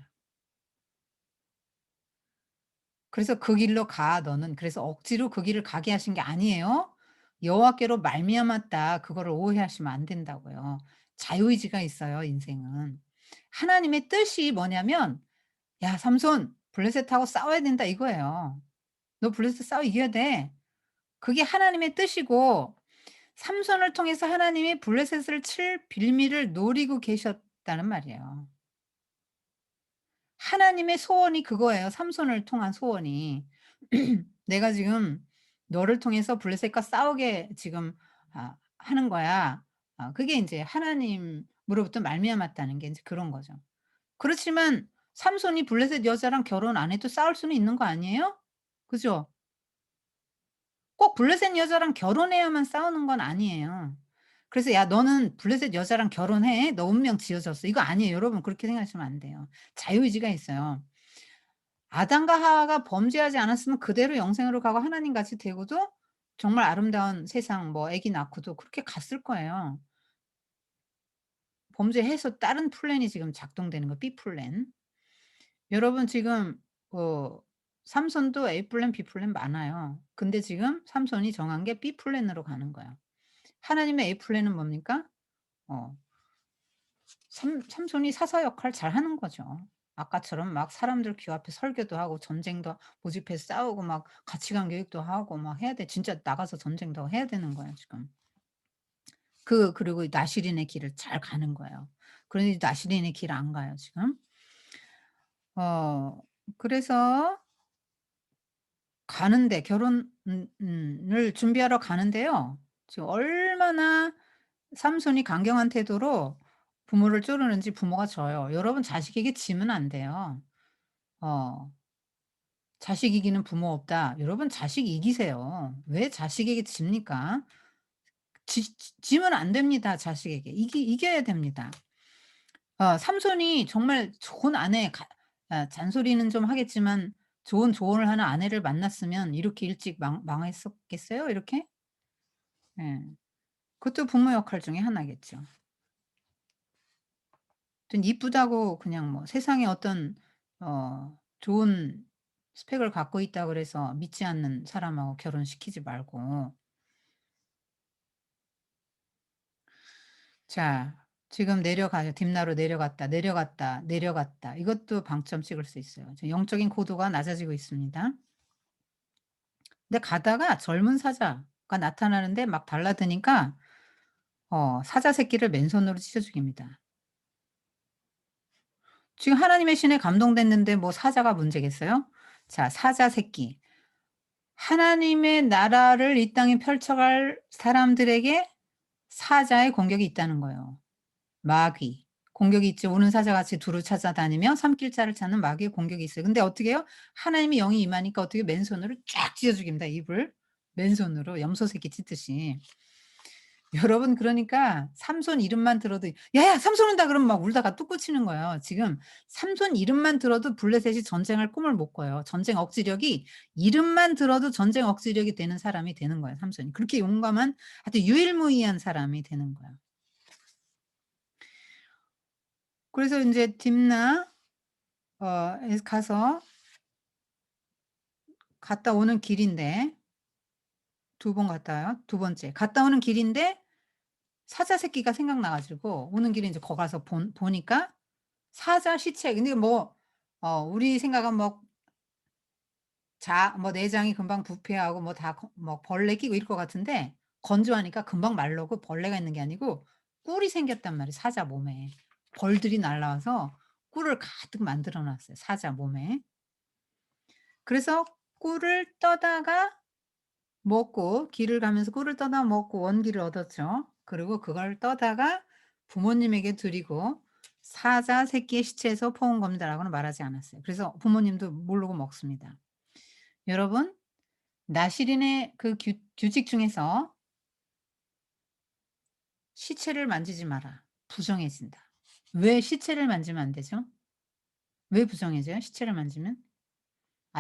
그래서 "그 길로 가 너는." 그래서 억지로 그 길을 가게 하신 게 아니에요. 여호와께로 말미암았다. 그거를 오해하시면 안 된다고요. 자유의지가 있어요 인생은. 하나님의 뜻이 뭐냐면 "야 삼손 블레셋하고 싸워야 된다." 이거예요. "너 블레셋 싸워 이겨야 돼." 그게 하나님의 뜻이고 삼손을 통해서 하나님이 블레셋을 칠 빌미를 노리고 계셨다는 말이에요. 하나님의 소원이 그거예요, 삼손을 통한 소원이. "내가 지금 너를 통해서 블레셋과 싸우게 지금 하는 거야." 그게 인제 하나님으로부터 말미암았다는 게 인제 그런 거죠. 그렇지만 삼손이 블레셋 여자랑 결혼 안 해도 싸울 수는 있는 거 아니에요? 그죠? 꼭 블레셋 여자랑 결혼해야만 싸우는 건 아니에요. 그래서 "야 너는 블레셋 여자랑 결혼해. 너 운명 지어졌어." 이거 아니에요. 여러분 그렇게 생각하시면 안 돼요. 자유의지가 있어요. 아담과 하와가 범죄하지 않았으면 그대로 영생으로 가고 하나님 같이 되고도 정말 아름다운 세상 뭐 아기 낳고도 그렇게 갔을 거예요. 범죄해서 다른 플랜이 지금 작동되는 거 B 플랜. 여러분 지금 어 삼손도 A 플랜, B 플랜 많아요. 근데 지금 삼손이 정한 게 B 플랜으로 가는 거예요. 하나님의 A 플랜은 뭡니까? 어 삼손이 사사 역할 잘하는 거죠. 아까처럼 막 사람들 귀 앞에 설교도 하고 전쟁도 모집해서 싸우고 막 가치관 교육도 하고 막 해야 돼. 진짜 나가서 전쟁도 해야 되는 거예요 지금. 그리고 나시린의 길을 잘 가는 거예요. 그런데 나시린의 길 안 가요 지금. 어 그래서 가는데 결혼 을 준비하러 가는데요. 지금 얼마나 삼손이 강경한 태도로 부모를 쪼르는지 부모가 져요. 여러분 자식에게 지면 안 돼요. 어 "자식 이기는 부모 없다." 여러분 자식 이기세요. 왜 자식에게 집니까? 지면 안 됩니다 자식에게. 이겨야 됩니다. 삼손이 정말 좋은 아내 잔소리는 좀 하겠지만 좋은 조언을 하는 아내를 만났으면 이렇게 일찍 망했었겠어요 이렇게? 예. 그것도 부모 역할 중에 하나겠죠. 좀 이쁘다고 그냥 뭐 세상에 어떤 좋은 스펙을 갖고 있다 그래서 믿지 않는 사람하고 결혼시키지 말고. 자 지금 내려가요. 딥나로 내려갔다, 내려갔다, 내려갔다. 이것도 방점 찍을 수 있어요. 지금 영적인 고도가 낮아지고 있습니다. 근데 가다가 젊은 사자가 나타나는데 막 달라드니까 사자 새끼를 맨손으로 찢어 죽입니다. 지금 하나님의 신에 감동됐는데 뭐 사자가 문제겠어요? 자 사자 새끼. 하나님의 나라를 이 땅에 펼쳐갈 사람들에게 사자의 공격이 있다는 거예요. 마귀. 공격이 있죠. 우는 사자같이 두루 찾아다니며 삼킬자를 찾는 마귀의 공격이 있어요. 근데 어떻게 해요? 하나님의 영이 임하니까 어떻게 맨손으로 쫙 찢어 죽입니다, 입을. 맨손으로 염소 새끼 찢듯이. 여러분 그러니까 삼손 이름만 들어도 "야야 삼손 온다." 그러면 막 울다가 뚝 그치는 거예요. 지금 삼손 이름만 들어도 블레셋이 전쟁할 꿈을 못 꿔요. 전쟁 억지력이 이름만 들어도 전쟁 억지력이 되는 사람이 되는 거예요 삼손이. 그렇게 용감한 하여튼 유일무이한 사람이 되는 거예요. 그래서 인제 딥나 에 가서 갔다 오는 길인데 두 번 갔다 와요. 두 번째. 갔다 오는 길인데 사자 새끼가 생각나 가지고 오는 길에 인제 거기 가서 보니까 사자 시체 근데 뭐 우리 생각은 뭐 내장이 금방 부패하고 뭐 다 뭐 벌레 끼고 이럴 것 같은데 건조하니까 금방 말르고 벌레가 있는 게 아니고 꿀이 생겼단 말이에요 사자 몸에. 벌들이 날라와서 꿀을 가득 만들어 놨어요 사자 몸에. 그래서 꿀을 떠다가 먹고 길을 가면서 꿀을 떠다 먹고 원기를 얻었죠. 그리고 그걸 떠다가 부모님에게 드리고 "사자 새끼의 시체에서 퍼온 겁니다."라고는 말하지 않았어요. 그래서 부모님도 모르고 먹습니다. 여러분 나시린의 그 규칙 중에서 시체를 만지지 마라. 부정해진다. 왜 시체를 만지면 안 되죠? 왜 부정해져요? 시체를 만지면?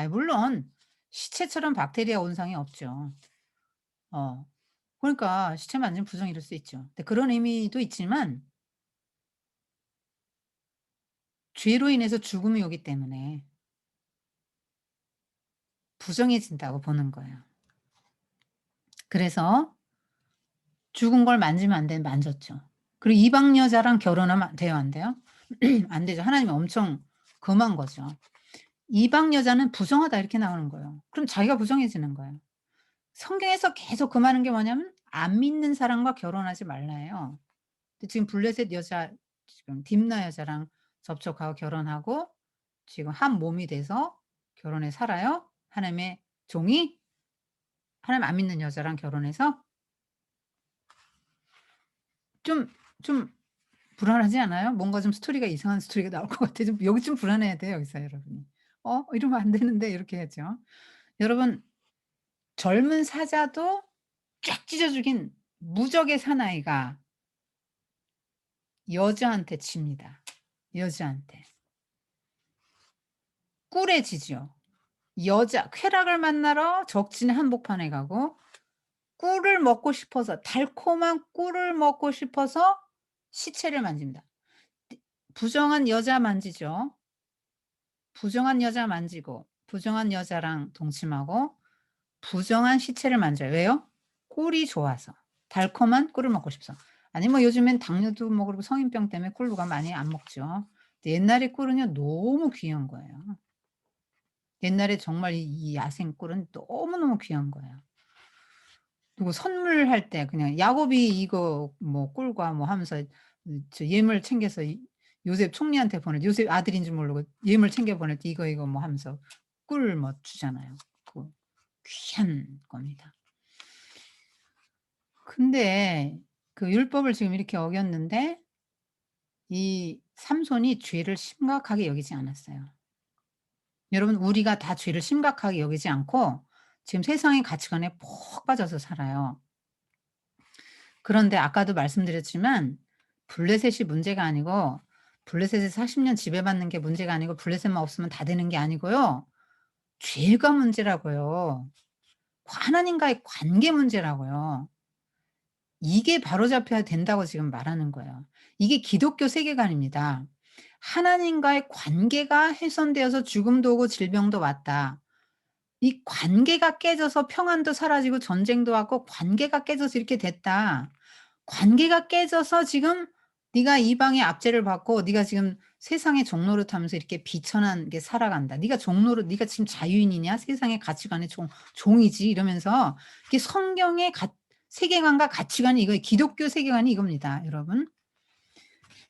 물론 시체처럼 박테리아 온상이 없죠. 어. 그러니까 시체 만지면 부정이 될 수 있죠. 근데 그런 의미도 있지만 죄로 인해서 죽음이 오기 때문에 부정해진다고 보는 거예요. 그래서 죽은 걸 만지면 안 되는데 만졌죠. 그리고 이방 여자랑 결혼하면 돼요, 안 돼요? 안 되죠. 하나님이 엄청 금한 거죠. "이방 여자는 부정하다." 이렇게 나오는 거예요. 그럼 자기가 부정해지는 거예요. 성경에서 계속 금하는 게 뭐냐면 안 믿는 사람과 결혼하지 말라예요. 근데 지금 블레셋 여자 지금 딥나 여자랑 접촉하고 결혼하고 지금 한 몸이 돼서 결혼해 살아요. 하나님의 종이 하나님 안 믿는 여자랑 결혼해서 좀 좀 불안하지 않아요? 뭔가 좀 스토리가 이상한 스토리가 나올 것 같아. 좀 여기 좀 불안해야 돼요, 여기서 여러분이. 이러면 안 되는데." 이렇게 하죠. 여러분 젊은 사자도 쫙 찢어 죽인 무적의 사나이가 여자한테 집니다. 여자한테. 꿀에 지죠. 여자 쾌락을 만나러 적진의 한복판에 가고 꿀을 먹고 싶어서 달콤한 꿀을 먹고 싶어서 시체를 만집니다. 부정한 여자 만지죠. 부정한 여자 만지고 부정한 여자랑 동침하고 부정한 시체를 만져요. 왜요? 꿀이 좋아서. 달콤한 꿀을 먹고 싶어서. 아니 뭐 요즘엔 당뇨도 뭐 그리고 성인병 때문에 꿀 누가 많이 안 먹죠. 근데 옛날에 꿀은요 너무 귀한 거예요. 옛날에 정말 이 야생 꿀은 너무너무 귀한 거예요. 그리고 선물할 때 그냥 야곱이 이거 뭐 꿀과 뭐 하면서 저 예물 챙겨서 요셉 총리한테 보낼 때 요셉 아들인 줄 모르고 예물 챙겨 보낼 때 이거 뭐 하면서 꿀 뭐 주잖아요. 그 귀한 겁니다. 근데 그 율법을 지금 이렇게 어겼는데 이 삼손이 죄를 심각하게 여기지 않았어요. 여러분 우리가 다 죄를 심각하게 여기지 않고 지금 세상의 가치관에 푹 빠져서 살아요. 그런데 아까도 말씀드렸지만 블레셋이 문제가 아니고 블레셋에 40년 지배받는 게 문제가 아니고 블레셋만 없으면 다 되는 게 아니고요. 죄가 문제라고요. 하나님과의 관계 문제라고요. 이게 바로잡혀야 된다고 지금 말하는 거예요. 이게 기독교 세계관입니다. 하나님과의 관계가 훼손되어서 죽음도 오고 질병도 왔다. 이 관계가 깨져서 평안도 사라지고 전쟁도 왔고 관계가 깨져서 이렇게 됐다. 관계가 깨져서 지금 네가 이방의 압제를 받고 네가 지금 세상의 종노릇하면서 이렇게 비천한 게 살아간다. 네가 종노릇 네가 지금 자유인이냐? 세상의 가치관의 종이지 이러면서 이게 성경의 세계관과 가치관이 이거 기독교 세계관이 이겁니다, 여러분.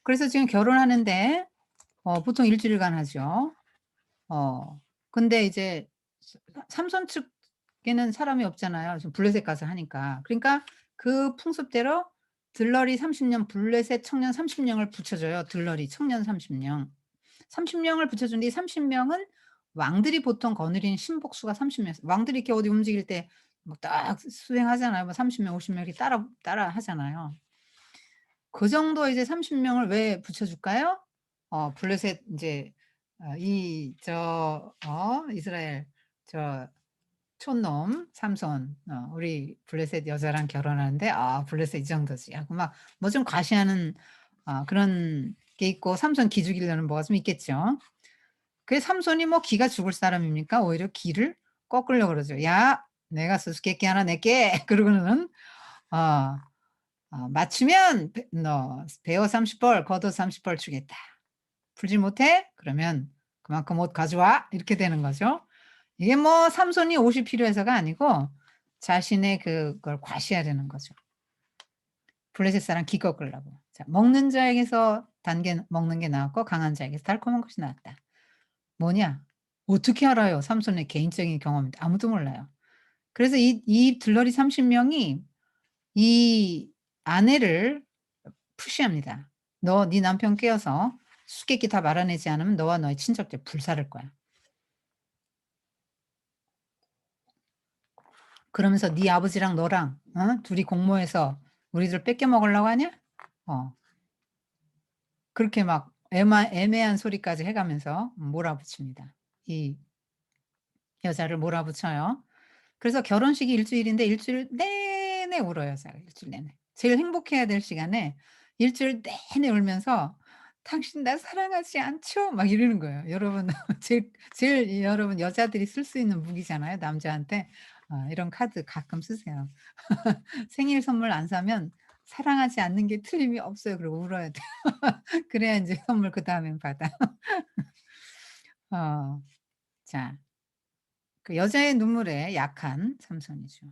그래서 지금 결혼하는데 보통 일 주일간 하죠. 어 근데 이제 삼손 측에는 사람이 없잖아요. 지금 블레셋 가서 하니까. 그러니까 그 풍습대로 들러리 30년 블레셋 청년 30명을 붙여줘요. 들러리 청년 30명. 30명을 붙여준 뒤 30명은 왕들이 보통 거느리는 신복수가 30명 왕들이 이렇게 어디 움직일 때 뭐 딱 수행하잖아요. 뭐 30명 50명 이렇게 따라 하잖아요. 그 정도 이제 30명을 왜 붙여줄까요? 블레셋 인제 이 이스라엘 저 촌놈 삼손 우리 블레셋 여자랑 결혼하는데 '아 블레셋 이 정도지.' 하고 막 뭐 좀 과시하는 그런 게 있고 삼손 기죽이려는 뭐가 좀 있겠죠. 그래서 삼손이 뭐 기가 죽을 사람입니까? 오히려 기를 꺾으려고 그러죠. "야 내가 수수께끼 하나 낼게." 그러고는 어 "맞추면 너 베어 30벌 겉옷 30벌 주겠다. 풀지 못해? 그러면 그만큼 옷 가져와." 이렇게 되는 거죠. 이게 뭐 삼손이 옷이 필요해서가 아니고 자신의 그걸 과시하려는 거죠. 블레셋 사람 기 꺾으려고. 자 먹는 자에게서 단 게 먹는 게 나았고 강한 자에게서 달콤한 것이 나았다. 뭐냐? 어떻게 알아요? 삼손의 개인적인 경험인데 아무도 몰라요. 그래서 이 들러리 30 명이 이 아내를 푸시합니다. "너 네 남편 깨어서 수수께끼 다 말아내지 않으면 너와 너의 친척들 불살을 거야." 그러면서 "네 아버지랑 너랑 둘이 공모해서 우리들 뺏겨 먹으려고 하냐?" 어. 그렇게 막 애매한 소리까지 해 가면서 몰아붙입니다. 이 여자를 몰아붙여요. 그래서 결혼식이 일주일인데 일주일 내내 울어요, 여자가 일주일 내내. 제일 행복해야 될 시간에 일주일 내내 울면서 "당신 나 사랑하지 않죠?" 막 이러는 거예요. 여러분 제일 여러분 여자들이 쓸 수 있는 무기잖아요, 남자한테. 이런 카드 가끔 쓰세요. 생일 선물 안 사면 사랑하지 않는 게 틀림이 없어요. 그리고 울어야 돼요. 그래야 인제 선물 그다음엔 받아. 어 자 그 여자의 눈물에 약한 삼손이죠.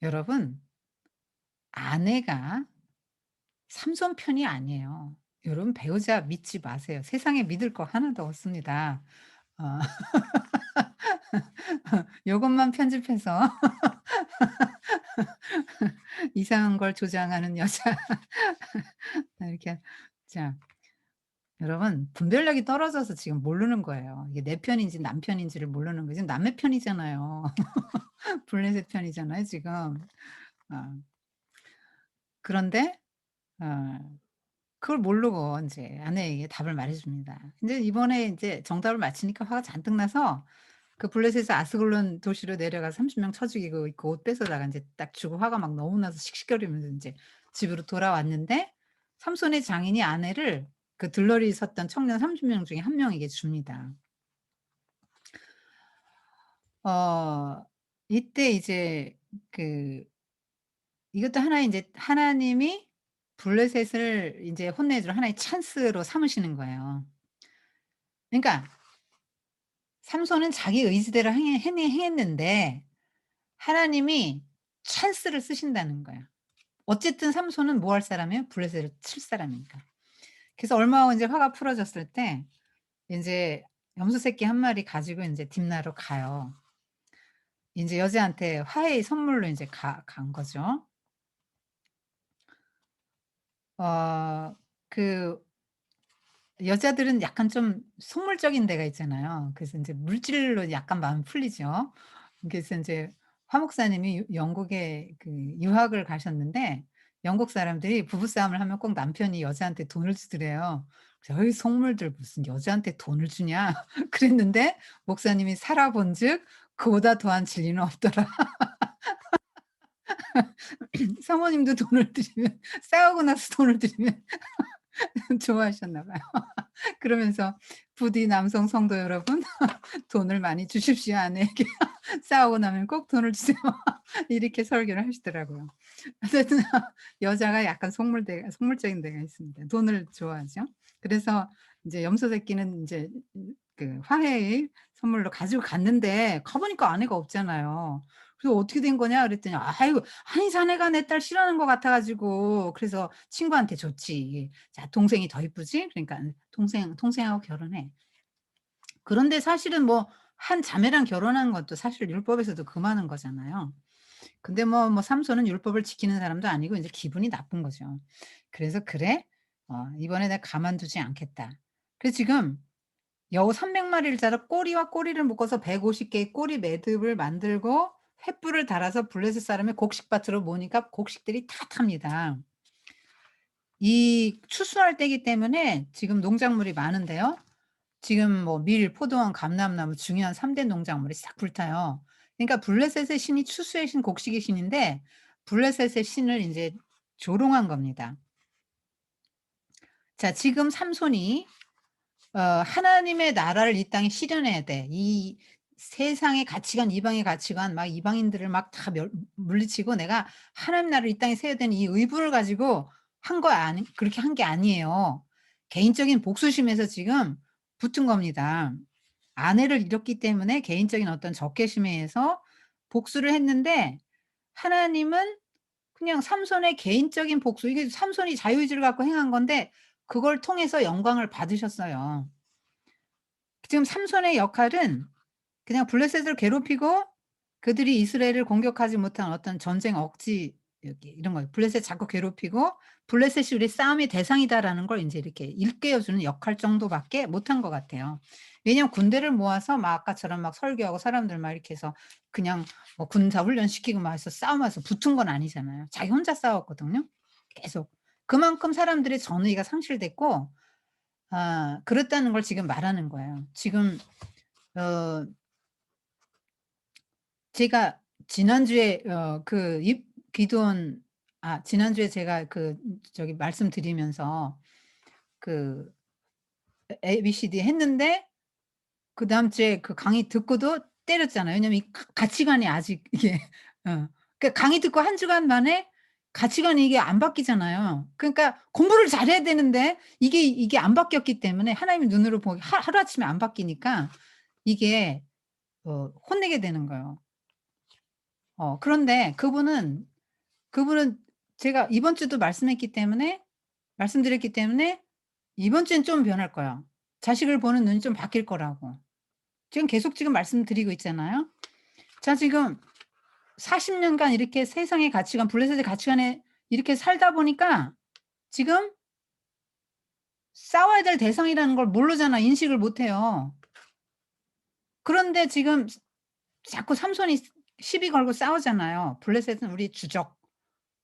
여러분 아내가 삼손 편이 아니에요. 여러분 배우자 믿지 마세요. 세상에 믿을 거 하나도 없습니다. 어 요것만 편집해서 이상한 걸 조장하는 여자 이렇게 자 여러분 분별력이 떨어져서 지금 모르는 거예요. 이게 내 편인지 남 편인지를 모르는 거지. 지금 남의 편이잖아요. 블레셋 편이잖아요 지금. 어 그런데 어 그걸 모르고 인제 아내에게 답을 말해 줍니다. 근데 이번에 인제 정답을 맞히니까 화가 잔뜩 나서 그 블레셋에서 아스글론 도시로 내려가서 30명 쳐 죽이고 그 옷 뺏어다가 인제 딱 주고 화가 막 너무 나서 씩씩거리면서 인제 집으로 돌아왔는데 삼손의 장인이 아내를 그 들러리 섰던 청년 30명 중에 한 명에게 줍니다. 어 이때 이제 그 이것도 하나의 인제 하나님이 블레셋을 인제 혼내 줄 하나의 찬스로 삼으시는 거예요. 그러니까 삼손은 자기 의지대로 행했는데 하나님이 찬스를 쓰신다는 거야. 어쨌든 삼손은 뭐 할 사람이에요? 블레셋을 칠 사람이니까. 그래서 얼마 후 인제 화가 풀어졌을 때 인제 염소 새끼 한 마리 가지고 인제 딥나로 가요. 인제 여자한테 화해의 선물로 인제 간 거죠. 어 그 여자들은 약간 좀 속물적인 데가 있잖아요. 그래서 인제 물질로 약간 마음이 풀리죠. 그래서 인제 화 목사님이 영국에 그 유학을 가셨는데 영국 사람들이 부부싸움을 하면 꼭 남편이 여자한테 돈을 주더래요. 그래서 "어이 속물들 무슨 여자한테 돈을 주냐." 그랬는데 목사님이 살아본즉 그보다 더한 진리는 없더라. 사모님도 돈을 드리면 싸우고 나서 돈을 드리면 좋아하셨나 봐요. 그러면서 부디 남성 성도 여러분 돈을 많이 주십시오 아내에게. 싸우고 나면 꼭 돈을 주세요. 이렇게 설교를 하시더라고요. 어쨌든 여자가 약간 속물적인 데가 있습니다. 돈을 좋아하죠. 그래서 인제 염소 새끼는 인제 그 화해의 선물로 가지고 갔는데 가 보니까 아내가 없잖아요. 그래서 "어떻게 된 거냐?" 그랬더니 "아이고 아니 자네가 내 딸 싫어하는 것 같아 가지고 그래서 친구한테 줬지. 자 동생이 더 이쁘지? 그러니까 동생하고 결혼해." 그런데 사실은 뭐 한 자매랑 결혼한 것도 사실 율법에서도 금하는 거잖아요. 근데 삼손은 율법을 지키는 사람도 아니고 인제 기분이 나쁜 거죠. 그래서 '그래? 이번에 내가 가만두지 않겠다.' 그래서 지금 여우 300 마리를 잡아 꼬리와 꼬리를 묶어서 150 개의 꼬리 매듭을 만들고 횃불을 달아서 블레셋 사람의 곡식밭으로 모으니까 곡식들이 다 탑니다. 이 추수할 때이기 때문에 지금 농작물이 많은데요. 지금 뭐 밀, 포도원, 감람나무 중요한 3대 농작물이 싹 불타요. 그러니까 블레셋의 신이 추수의 신, 곡식의 신인데 블레셋의 신을 인제 조롱한 겁니다. 자 지금 삼손이 하나님의 나라를 이 땅에 실현해야 돼. 이 세상의 가치관, 이방의 가치관 막 이방인들을 막 다 물리치고 내가 하나님 나라를 이 땅에 세워야 되는 이 의분을 가지고 한 거 아니 그렇게 한 게 아니에요. 개인적인 복수심에서 지금 붙은 겁니다. 아내를 잃었기 때문에 개인적인 어떤 적개심에 의해서 복수를 했는데 하나님은 그냥 삼손의 개인적인 복수 이게 삼손이 자유의지를 갖고 행한 건데 그걸 통해서 영광을 받으셨어요. 지금 삼손의 역할은 그냥 블레셋을 괴롭히고 그들이 이스라엘을 공격하지 못한 어떤 전쟁 억지 여기 이런 거 블레셋 자꾸 괴롭히고 블레셋이 우리 싸움의 대상이다라는 걸 인제 이렇게 일깨워 주는 역할 정도밖에 못한 것 같아요. 왜냐하면 군대를 모아서 막 아까처럼 막 설교하고 사람들 막 이렇게 해서 그냥 뭐 군사 훈련시키고 막 해서 싸움해서 붙은 건 아니잖아요. 자기 혼자 싸웠거든요 계속. 그만큼 사람들의 전의가 상실됐고 그랬다는 걸 지금 말하는 거예요. 지금 어 제가 지난주에 그 이 기도원 지난주에 제가 저기 말씀드리면서 그 ABCD 했는데 그다음 주에 그 강의 듣고도 때렸잖아요. 왜냐면 이 가치관이 아직 이게 그러니까 강의 듣고 한 주간 만에 가치관이 이게 안 바뀌잖아요. 그러니까 공부를 잘해야 되는데 이게 안 바뀌었기 때문에 하나님의 눈으로 보기 하루아침에 안 바뀌니까 이게 혼내게 되는 거예요. 그런데 그분은 제가 이번 주도 말씀드렸기 때문에 이번 주엔 좀 변할 거야. 자식을 보는 눈이 좀 바뀔 거라고. 지금 계속 지금 말씀드리고 있잖아요. 자 지금 40 년간 이렇게 세상의 가치관 블레셋의 가치관에 이렇게 살다 보니까 지금 싸워야 될 대상이라는 걸 모르잖아. 인식을 못 해요. 그런데 지금 자꾸 삼손이 시비 걸고 싸우잖아요. 블레셋은 우리 주적.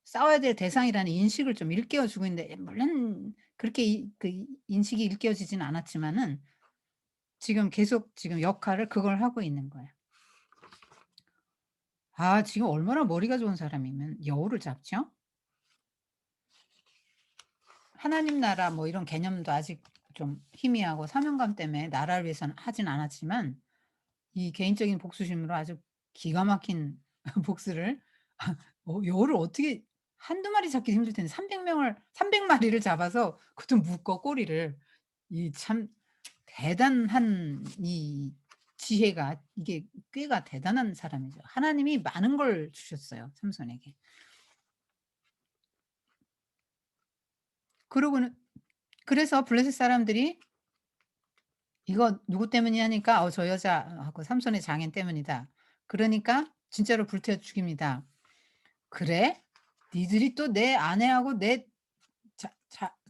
싸워야 될 대상이라는 인식을 좀 일깨워 주고 있는데 물론 그렇게 인식이 일깨워지지는 않았지만은 지금 계속 지금 역할을 그걸 하고 있는 거예요. 지금 얼마나 머리가 좋은 사람이면 여우를 잡죠? 하나님 나라 뭐 이런 개념도 아직 좀 희미하고 사명감 때문에 나라를 위해서는 하진 않았지만 이 개인적인 복수심으로 아주 기가 막힌 복수를 여우를 어떻게 한두 마리 잡기 힘들 텐데 300 마리를 잡아서 그것도 묶어 꼬리를. 이 참 대단한 이 지혜가 이게 꾀가 대단한 사람이죠. 하나님이 많은 걸 주셨어요, 삼손에게. 그러고는 그래서 블레셋 사람들이 "이거 누구 때문이냐?" 하니까 저 여자하고 삼손의 장인 때문이다." 그러니까 진짜로 불태워 죽입니다. "그래? 니들이 또 내 아내하고 내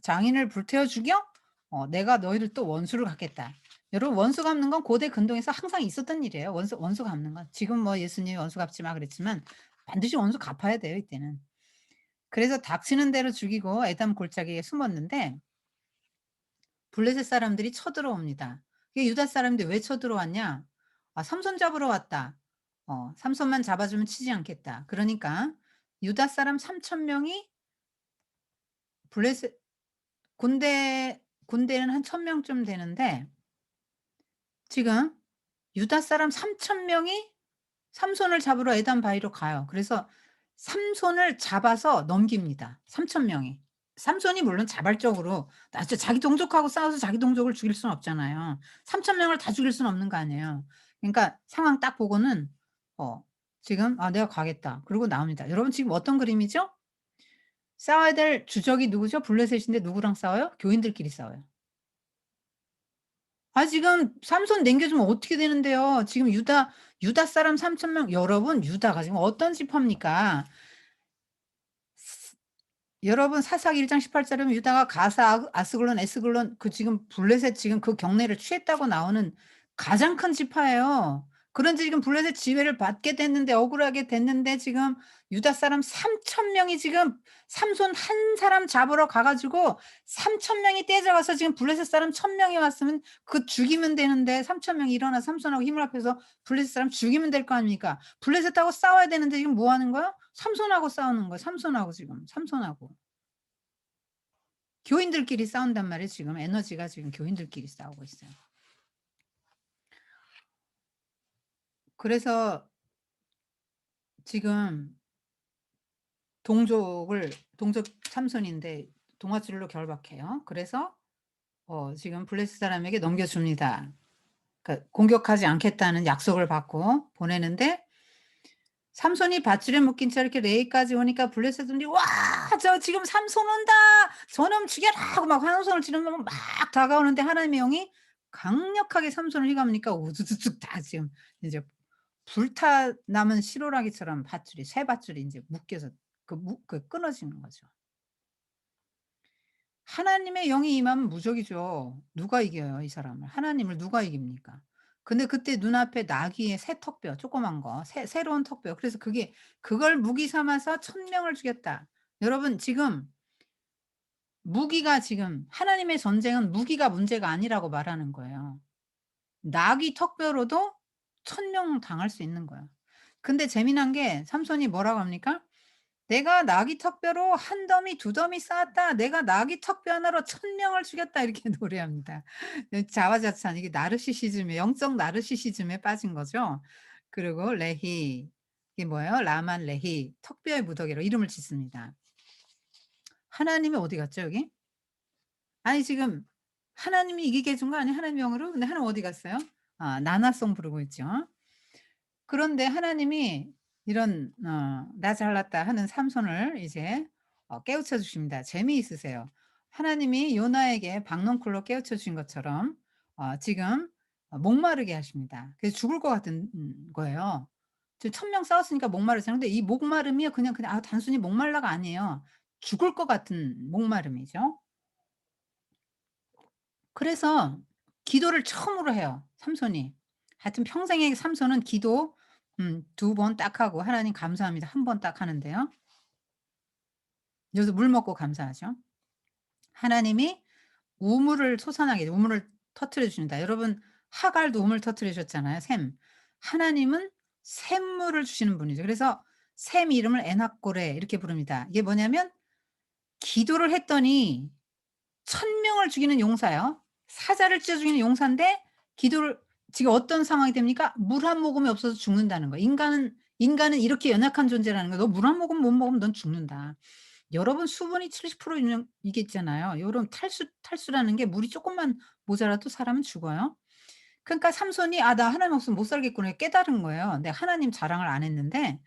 장인을 불태워 죽여? 내가 너희를 또 원수를 갚겠다." 여러분 원수 갚는 건 고대 근동에서 항상 있었던 일이에요. 원수 갚는 건. 지금 뭐 예수님이 "원수 갚지 마." 그랬지만 반드시 원수 갚아야 돼요 이때는. 그래서 닥치는 대로 죽이고 에담 골짜기에 숨었는데 블레셋 사람들이 쳐들어옵니다. 이게 유다 사람들이 왜 쳐들어왔냐? 삼손 잡으러 왔다. 삼손만 잡아주면 치지 않겠다. 그러니까 유다 사람 3천 명이 블레셋 군대는 한 1,000 명쯤 되는데 지금 유다 사람 3천 명이 삼손을 잡으러 에단 바위로 가요. 그래서 삼손을 잡아서 넘깁니다. 3천 명이. 삼손이 물론 자발적으로 자기 동족하고 싸워서 자기 동족을 죽일 수는 없잖아요. 3천 명을 다 죽일 수는 없는 거 아니에요. 그러니까 상황 딱 보고는 지금 '아 내가 가겠다.' 그러고 나옵니다. 여러분 지금 어떤 그림이죠? 싸워야 될 주적이 누구죠? 블레셋인데 누구랑 싸워요? 교인들끼리 싸워요. 지금 삼손 남겨주면 어떻게 되는데요. 지금 유다 사람 3천 명 여러분 유다가 지금 어떤 지파입니까? 여러분 사사기 1장 18절에 유다가 가사 아스글론 에스글론 지금 블레셋 지금 그 경내를 취했다고 나오는 가장 큰 지파예요. 그런데 지금 블레셋 지배를 받게 됐는데 억울하게 됐는데 지금 유다 사람 3천 명이 지금 삼손 한 사람 잡으러 가 가지고 3천 명이 떼져가서 지금 블레셋 사람 1,000 명이 왔으면 죽이면 되는데 3천 명이 일어나서 삼손하고 힘을 합해서 블레셋 사람 죽이면 될 거 아닙니까? 블레셋하고 싸워야 되는데 지금 뭐 하는 거야? 삼손하고 싸우는 거야. 삼손하고. 교인들끼리 싸운단 말이에요 지금. 에너지가 지금 교인들끼리 싸우고 있어요. 그래서 지금 동족 삼손인데 동아줄로 결박해요. 그래서 지금 블레셋 사람에게 넘겨줍니다. 그러니까 공격하지 않겠다는 약속을 받고 보내는데 삼손이 밧줄에 묶인 채 이렇게 레이까지 오니까 블레셋 분들이 "와 저 지금 삼손 온다. 저놈 죽여라." 하고 막 환호성을 지르면서 막 다가오는데 하나님의 영이 강력하게 삼손을 휘감으니까 우두두둑 다 지금 이제 불타 남은 시로라기처럼 밧줄이 쇠 밧줄이 인제 묶여서 끊어지는 거죠. 하나님의 영이 임하면 무적이죠. 누가 이겨요, 이 사람을. 하나님을 누가 이깁니까? 근데 그때 눈앞에 나귀의 새 턱뼈 조그만 거 새로운 턱뼈. 그래서 그걸 무기 삼아서 1,000명을 죽였다. 여러분 지금 무기가 지금 하나님의 전쟁은 무기가 문제가 아니라고 말하는 거예요. 나귀 턱뼈로도 1,000명 당할 수 있는 거야. 근데 재미난 게 삼손이 뭐라고 합니까? "내가 나귀 턱뼈로 한 더미 두 더미 쌓았다. 내가 나귀 턱뼈 하나로 1,000명을 죽였다." 이렇게 노래합니다. 자화자찬 이게 나르시시즘에 영적 나르시시즘에 빠진 거죠. 그리고 레히 이게 뭐예요? 라만 레히 턱뼈의 무더기로 이름을 짓습니다. 하나님이 어디 갔죠 여기? 아니 지금 하나님이 이기게 해준 거 아니에요 하나님 영으로? 근데 하나님 어디 갔어요? 아 나나송 부르고 있죠. 그런데 하나님이 이런 "나 잘났다." 하는 삼손을 이제 깨우쳐 주십니다. 재미있으세요. 하나님이 요나에게 박넝쿨로 깨우쳐 주신 것처럼 지금 목마르게 하십니다. 그래서 죽을 것 같은 거예요. 지금 1,000명 싸웠으니까 목마르잖아요. 근데 이 목마름이 그냥 단순히 목말라가 아니에요. 죽을 것 같은 목마름이죠. 그래서 기도를 처음으로 해요 삼손이. 하여튼 평생에 삼손은 기도 2번 딱 하고 "하나님 감사합니다." 1번 딱 하는데요. 여기서 물 먹고 감사하죠. 하나님이 우물을 솟아나게 우물을 터뜨려 주신다. 여러분 하갈도 우물 터뜨리셨잖아요 샘. 하나님은 샘물을 주시는 분이죠. 그래서 샘 이름을 에낙고레 이렇게 부릅니다. 이게 뭐냐면 기도를 했더니 1,000명을 죽이는 용사요. 사자를 찢어 죽이는 용사인데 기도를 지금 어떤 상황이 됩니까? 물 한 모금이 없어서 죽는다는 거예요. 인간은 이렇게 연약한 존재라는 거예요. "너 물 한 모금 못 먹으면 넌 죽는다." 여러분 수분이 70% 있는 이게 있잖아요. 요런 탈수라는 게 물이 쪼끔만 모자라도 사람은 죽어요. 그러니까 삼손이 '아 나 하나님 없으면 못 살겠구나.' 깨달은 거예요. 내가 하나님 자랑을 안 했는데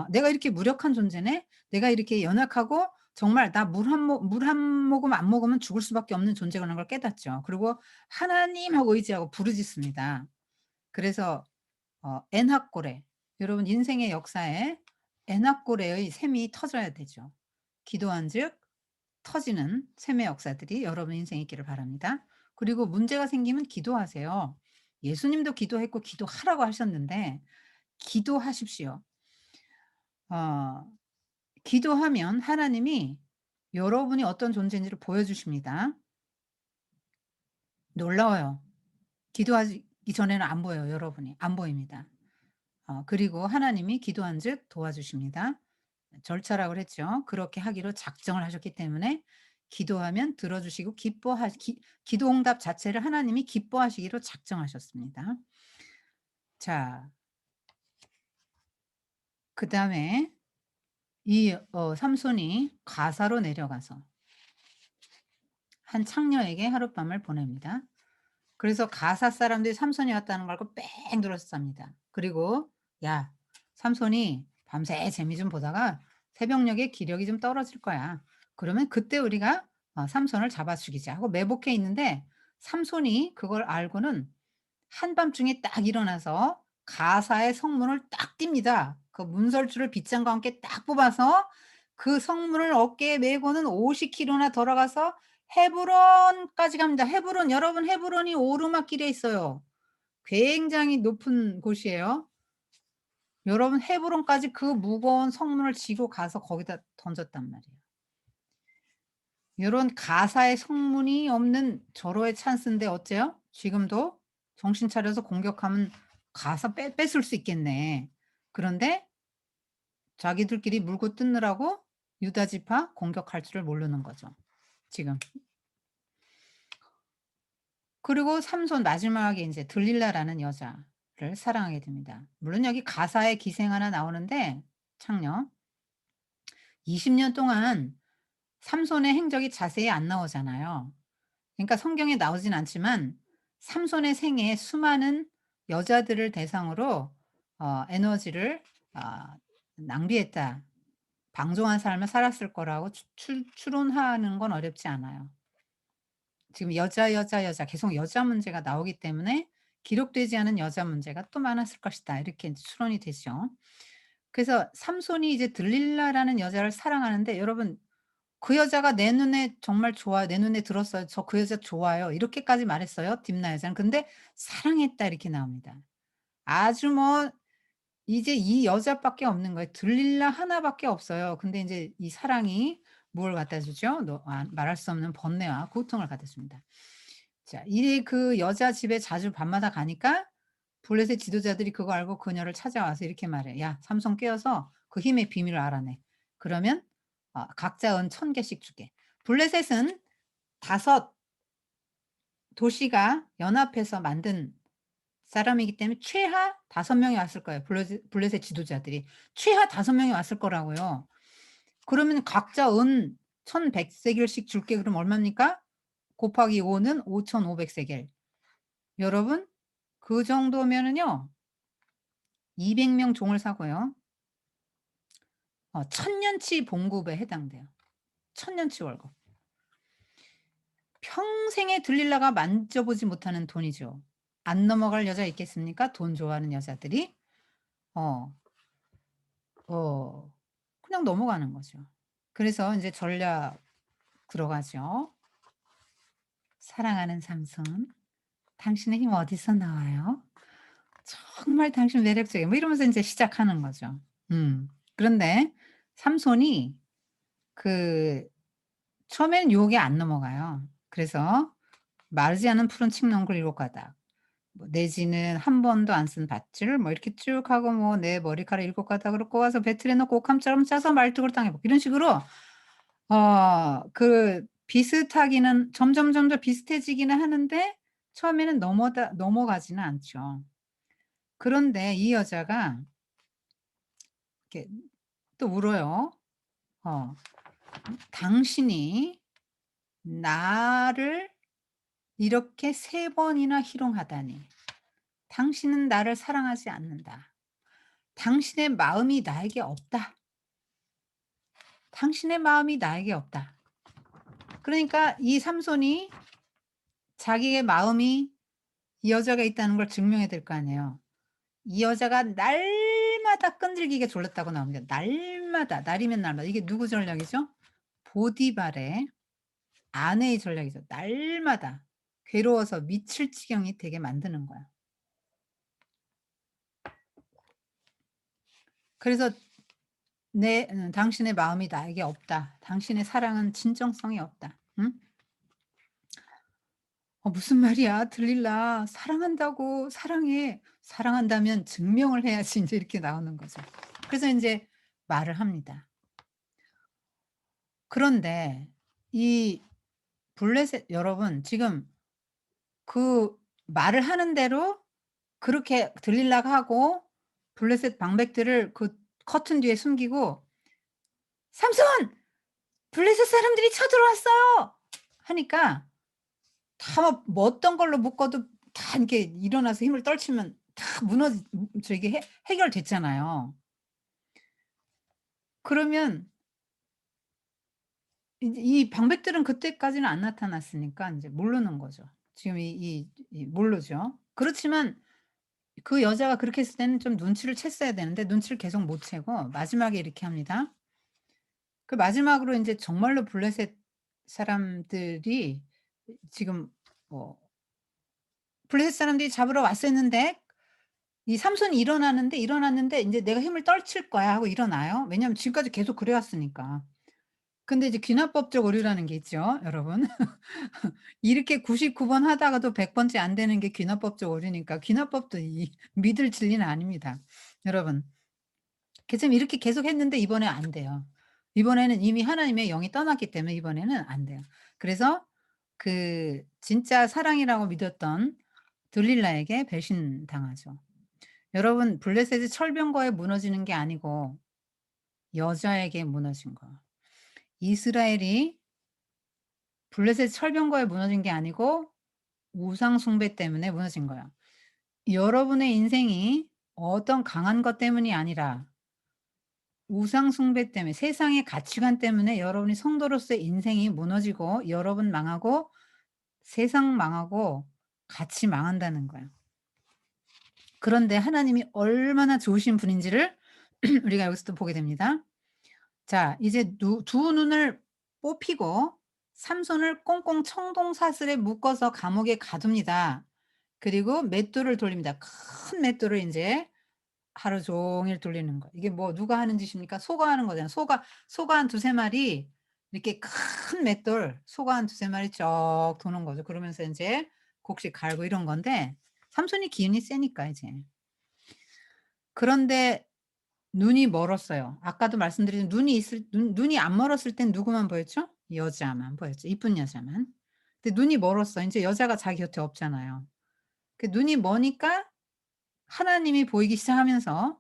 '내가 이렇게 무력한 존재네. 내가 이렇게 연약하고 정말 나 물 한 모금 안 먹으면 죽을 수밖에 없는 존재라는 걸 깨닫죠. 그리고 하나님하고 의지하고 부르짖습니다. 그래서 엔합고래 여러분 인생의 역사에 엔합고래의 샘이 터져야 되죠. 기도한즉 터지는 샘의 역사들이 여러분 인생에 있기를 바랍니다. 그리고 문제가 생기면 기도하세요. 예수님도 기도했고 기도하라고 하셨는데 기도하십시오. 어 기도하면 하나님이 여러분이 어떤 존재인지를 보여주십니다. 놀라워요. 기도하기 전에는 안 보여요 여러분이. 안 보입니다. 그리고 하나님이 기도한즉 도와주십니다. 절차라고 그랬죠. 그렇게 하기로 작정을 하셨기 때문에 기도하면 들어주시고 기도 응답 자체를 하나님이 기뻐하시기로 작정하셨습니다. 자 그다음에 이 삼손이 가사로 내려가서 한 창녀에게 하룻밤을 보냅니다. 그래서 가사 사람들이 삼손이 왔다는 걸 알고 뺑 둘러쌉니다. 그리고 "야 삼손이 밤새 재미 좀 보다가 새벽녘에 기력이 좀 떨어질 거야. 그러면 그때 우리가 삼손을 잡아 죽이자." 하고 매복해 있는데 삼손이 그걸 알고는 한밤중에 딱 일어나서 가사의 성문을 딱 띱니다. 그 문설주를 빗장과 함께 딱 뽑아서 그 성문을 어깨에 메고는 50 킬로나 걸어가서 헤브론까지 갑니다. 헤브론 여러분 헤브론이 오르막길에 있어요. 굉장히 높은 곳이에요. 여러분 헤브론까지 그 무거운 성문을 지고 가서 거기다 던졌단 말이에요. 요런 가사의 성문이 없는 절호의 찬스인데 어째요? 지금도 정신 차려서 공격하면 가사 뺏을 수 있겠네. 그런데 자기들끼리 물고 뜯느라고 유다 지파 공격할 줄을 모르는 거죠 지금. 그리고 삼손 마지막에 인제 들릴라라는 여자를 사랑하게 됩니다. 물론 여기 가사에 기생 하나 나오는데 창녀 20년 동안 삼손의 행적이 자세히 안 나오잖아요. 그러니까 성경에 나오진 않지만 삼손의 생애에 수많은 여자들을 대상으로 에너지를 어 낭비했다. 방종한 삶을 살았을 거라고 추론하는 건 어렵지 않아요. 지금 여자, 여자, 여자 계속 여자 문제가 나오기 때문에 '기록되지 않은 여자 문제가 또 많았을 것이다.' 이렇게 인제 추론이 되죠. 그래서 삼손이 이제 들릴라라는 여자를 사랑하는데 여러분 그 여자가 내 눈에 정말 좋아요. 내 눈에 들었어요. "저 그 여자 좋아요." 이렇게까지 말했어요, 딥나 여자는. 근데 "사랑했다." 이렇게 나옵니다. 아주 뭐 이제 이 여자밖에 없는 거예요. 들릴라 하나밖에 없어요. 근데 인제 이 사랑이 뭘 갖다 주죠? 말할 수 없는 번뇌와 고통을 갖다 줍니다. 자 이 그 여자 집에 자주 밤마다 가니까 블레셋 지도자들이 그거 알고 그녀를 찾아와서 이렇게 말해요. "야 삼손 깨어서 그 힘의 비밀을 알아내. 그러면 각자 은 1,000 개씩 줄게." 블레셋은 5 도시가 연합해서 만든 사람이기 때문에 최하 5 명이 왔을 거예요. 블레셋 지도자들이. 최하 5 명이 왔을 거라고요. 그러면 각자 은 1,100 세겔씩 줄게 그러면 얼마입니까? 곱하기 5는 5,500 세겔. 여러분 그 정도면은요 200명 종을 사고요. 1,000 년치 봉급에 해당돼요. 1,000 년치 월급. 평생에 들릴라가 만져보지 못하는 돈이죠. 안 넘어갈 여자 있겠습니까? 돈 좋아하는 여자들이. 어. 어. 그냥 넘어가는 거죠. 그래서 인제 전략 들어가죠. "사랑하는 삼손, 당신의 힘 어디서 나와요? 정말 당신 매력적이에요." 뭐 이러면서 인제 시작하는 거죠. 음. 그런데 삼손이 그 처음에는 유혹에 안 넘어가요. 그래서 마르지 않은 푸른 칡농쿨 7 가닥 내지는 한 번도 안 쓴 밧줄 뭐 이렇게 쭉 하고 뭐 "내 머리카락 7 가닥으로 꼬아서 배틀에 넣고 옥함처럼 짜서 말뚝을 땅에 박고." 이런 식으로 그 비슷하기는 점점 비슷해지기는 하는데 처음에는 넘어가지는 않죠. 그런데 이 여자가 이렇게 또 울어요. 어 "당신이 나를 이렇게 3 번이나 희롱하다니. 당신은 나를 사랑하지 않는다. 당신의 마음이 나에게 없다. 당신의 마음이 나에게 없다." 그러니까 이 삼손이 자기의 마음이 이 여자가 있다는 걸 증명해야 될 거 아니에요. 이 여자가 날마다 끈질기게 졸랐다고 나옵니다. 날마다 날이면 날마다. 이게 누구 전략이죠? 보디발의 아내의 전략이죠. 날마다 괴로워서 미칠 지경이 되게 만드는 거야. 그래서 "당신의 마음이 나에게 없다. 당신의 사랑은 진정성이 없다." 응? 무슨 말이야. 들릴라. 사랑한다고. 사랑해. 사랑한다면 증명을 해야지 인제 이렇게 나오는 거죠. 그래서 인제 말을 합니다. 그런데 이 블레셋 여러분 지금 그 말을 하는 대로 그렇게 들릴락 하고 블레셋 방백들을 그 커튼 뒤에 숨기고 "삼손! 블레셋 사람들이 쳐들어왔어요." 하니까 다 막 뭐 어떤 걸로 묶어도 다 이렇게 일어나서 힘을 떨치면 다 저기 해결됐잖아요. 그러면 인제 이 방백들은 그때까지는 안 나타났으니까 인제 모르는 거죠. 지금 모르죠. 그렇지만 그 여자가 그렇게 했을 때는 좀 눈치를 챘어야 되는데 눈치를 계속 못 채고 마지막에 이렇게 합니다. 그 마지막으로 인제 정말로 블레셋 사람들이 지금 뭐 블레셋 사람들이 잡으러 왔었는데 이 삼손이 일어났는데 인제 '내가 힘을 떨칠 거야.' 하고 일어나요. 왜냐하면 지금까지 계속 그래 왔으니까. 근데 이제 귀납법적 오류라는 게 있죠, 여러분. 이렇게 99번 하다가도 100 번째 안 되는 게 귀납법적 오류니까 귀납법도 믿을 진리는 아닙니다. 여러분. 지금 이렇게 계속 했는데 이번에 안 돼요. 이번에는 이미 하나님의 영이 떠났기 때문에 이번에는 안 돼요. 그래서 그 진짜 사랑이라고 믿었던 들릴라에게 배신당하죠. 여러분 블레셋이 철병거에 무너지는 게 아니고 여자에게 무너진 거. 이스라엘이 블레셋 철병거에 무너진 게 아니고 우상 숭배 때문에 무너진 거예요. 여러분의 인생이 어떤 강한 것 때문이 아니라 우상 숭배 때문에 세상의 가치관 때문에 여러분이 성도로서의 인생이 무너지고 여러분 망하고 세상 망하고 같이 망한다는 거예요. 그런데 하나님이 얼마나 좋으신 분인지를 우리가 여기서 또 보게 됩니다. 자 이제 누 두 눈을 뽑히고 삼손을 꽁꽁 청동사슬에 묶어서 감옥에 가둡니다. 그리고 맷돌을 돌립니다. 큰 맷돌을 인제 하루 종일 돌리는 거예요. 이게 뭐 누가 하는 짓입니까? 소가 하는 거잖아요. 소가 한 두세 마리 이렇게 큰 맷돌 소가 한 두세 마리 쭉 도는 거죠. 그러면서 인제 곡식 갈고 이런 건데 삼손이 기운이 세니까 이제. 그런데 눈이 멀었어요. 아까도 말씀드린 눈이 안 멀었을 땐 누구만 보였죠? 여자만 보였죠. 이쁜 여자만. 근데 눈이 멀었어. 인제 여자가 자기 곁에 없잖아요. 그 눈이 머니까 하나님이 보이기 시작하면서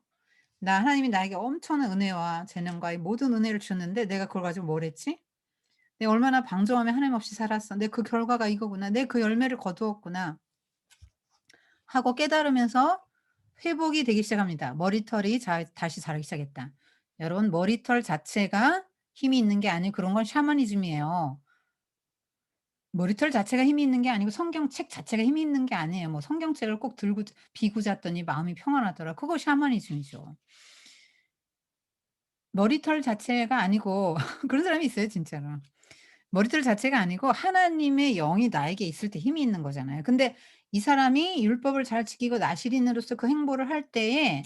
나 하나님이 나에게 엄청난 은혜와 재능과 이 모든 은혜를 주셨는데 내가 그걸 가지고 뭘 했지? '내가 얼마나 방종하며 하나님 없이 살았어. 내 그 결과가 이거구나. 내 그 열매를 거두었구나.' 하고 깨달으면서 회복이 되기 시작합니다. 머리털이 다시 자라기 시작했다. 여러분 머리털 자체가 힘이 있는 게 아니고 그런 건 샤머니즘이에요. 머리털 자체가 힘이 있는 게 아니고 성경책 자체가 힘이 있는 게 아니에요. 뭐 성경책을 꼭 들고 비고 잤더니 마음이 평안하더라. 그거 샤머니즘이죠. 머리털 자체가 아니고 그런 사람이 있어요 진짜로. 머리털 자체가 아니고 하나님의 영이 나에게 있을 때 힘이 있는 거잖아요. 근데 이 사람이 율법을 잘 지키고 나실인으로서 그 행보를 할 때에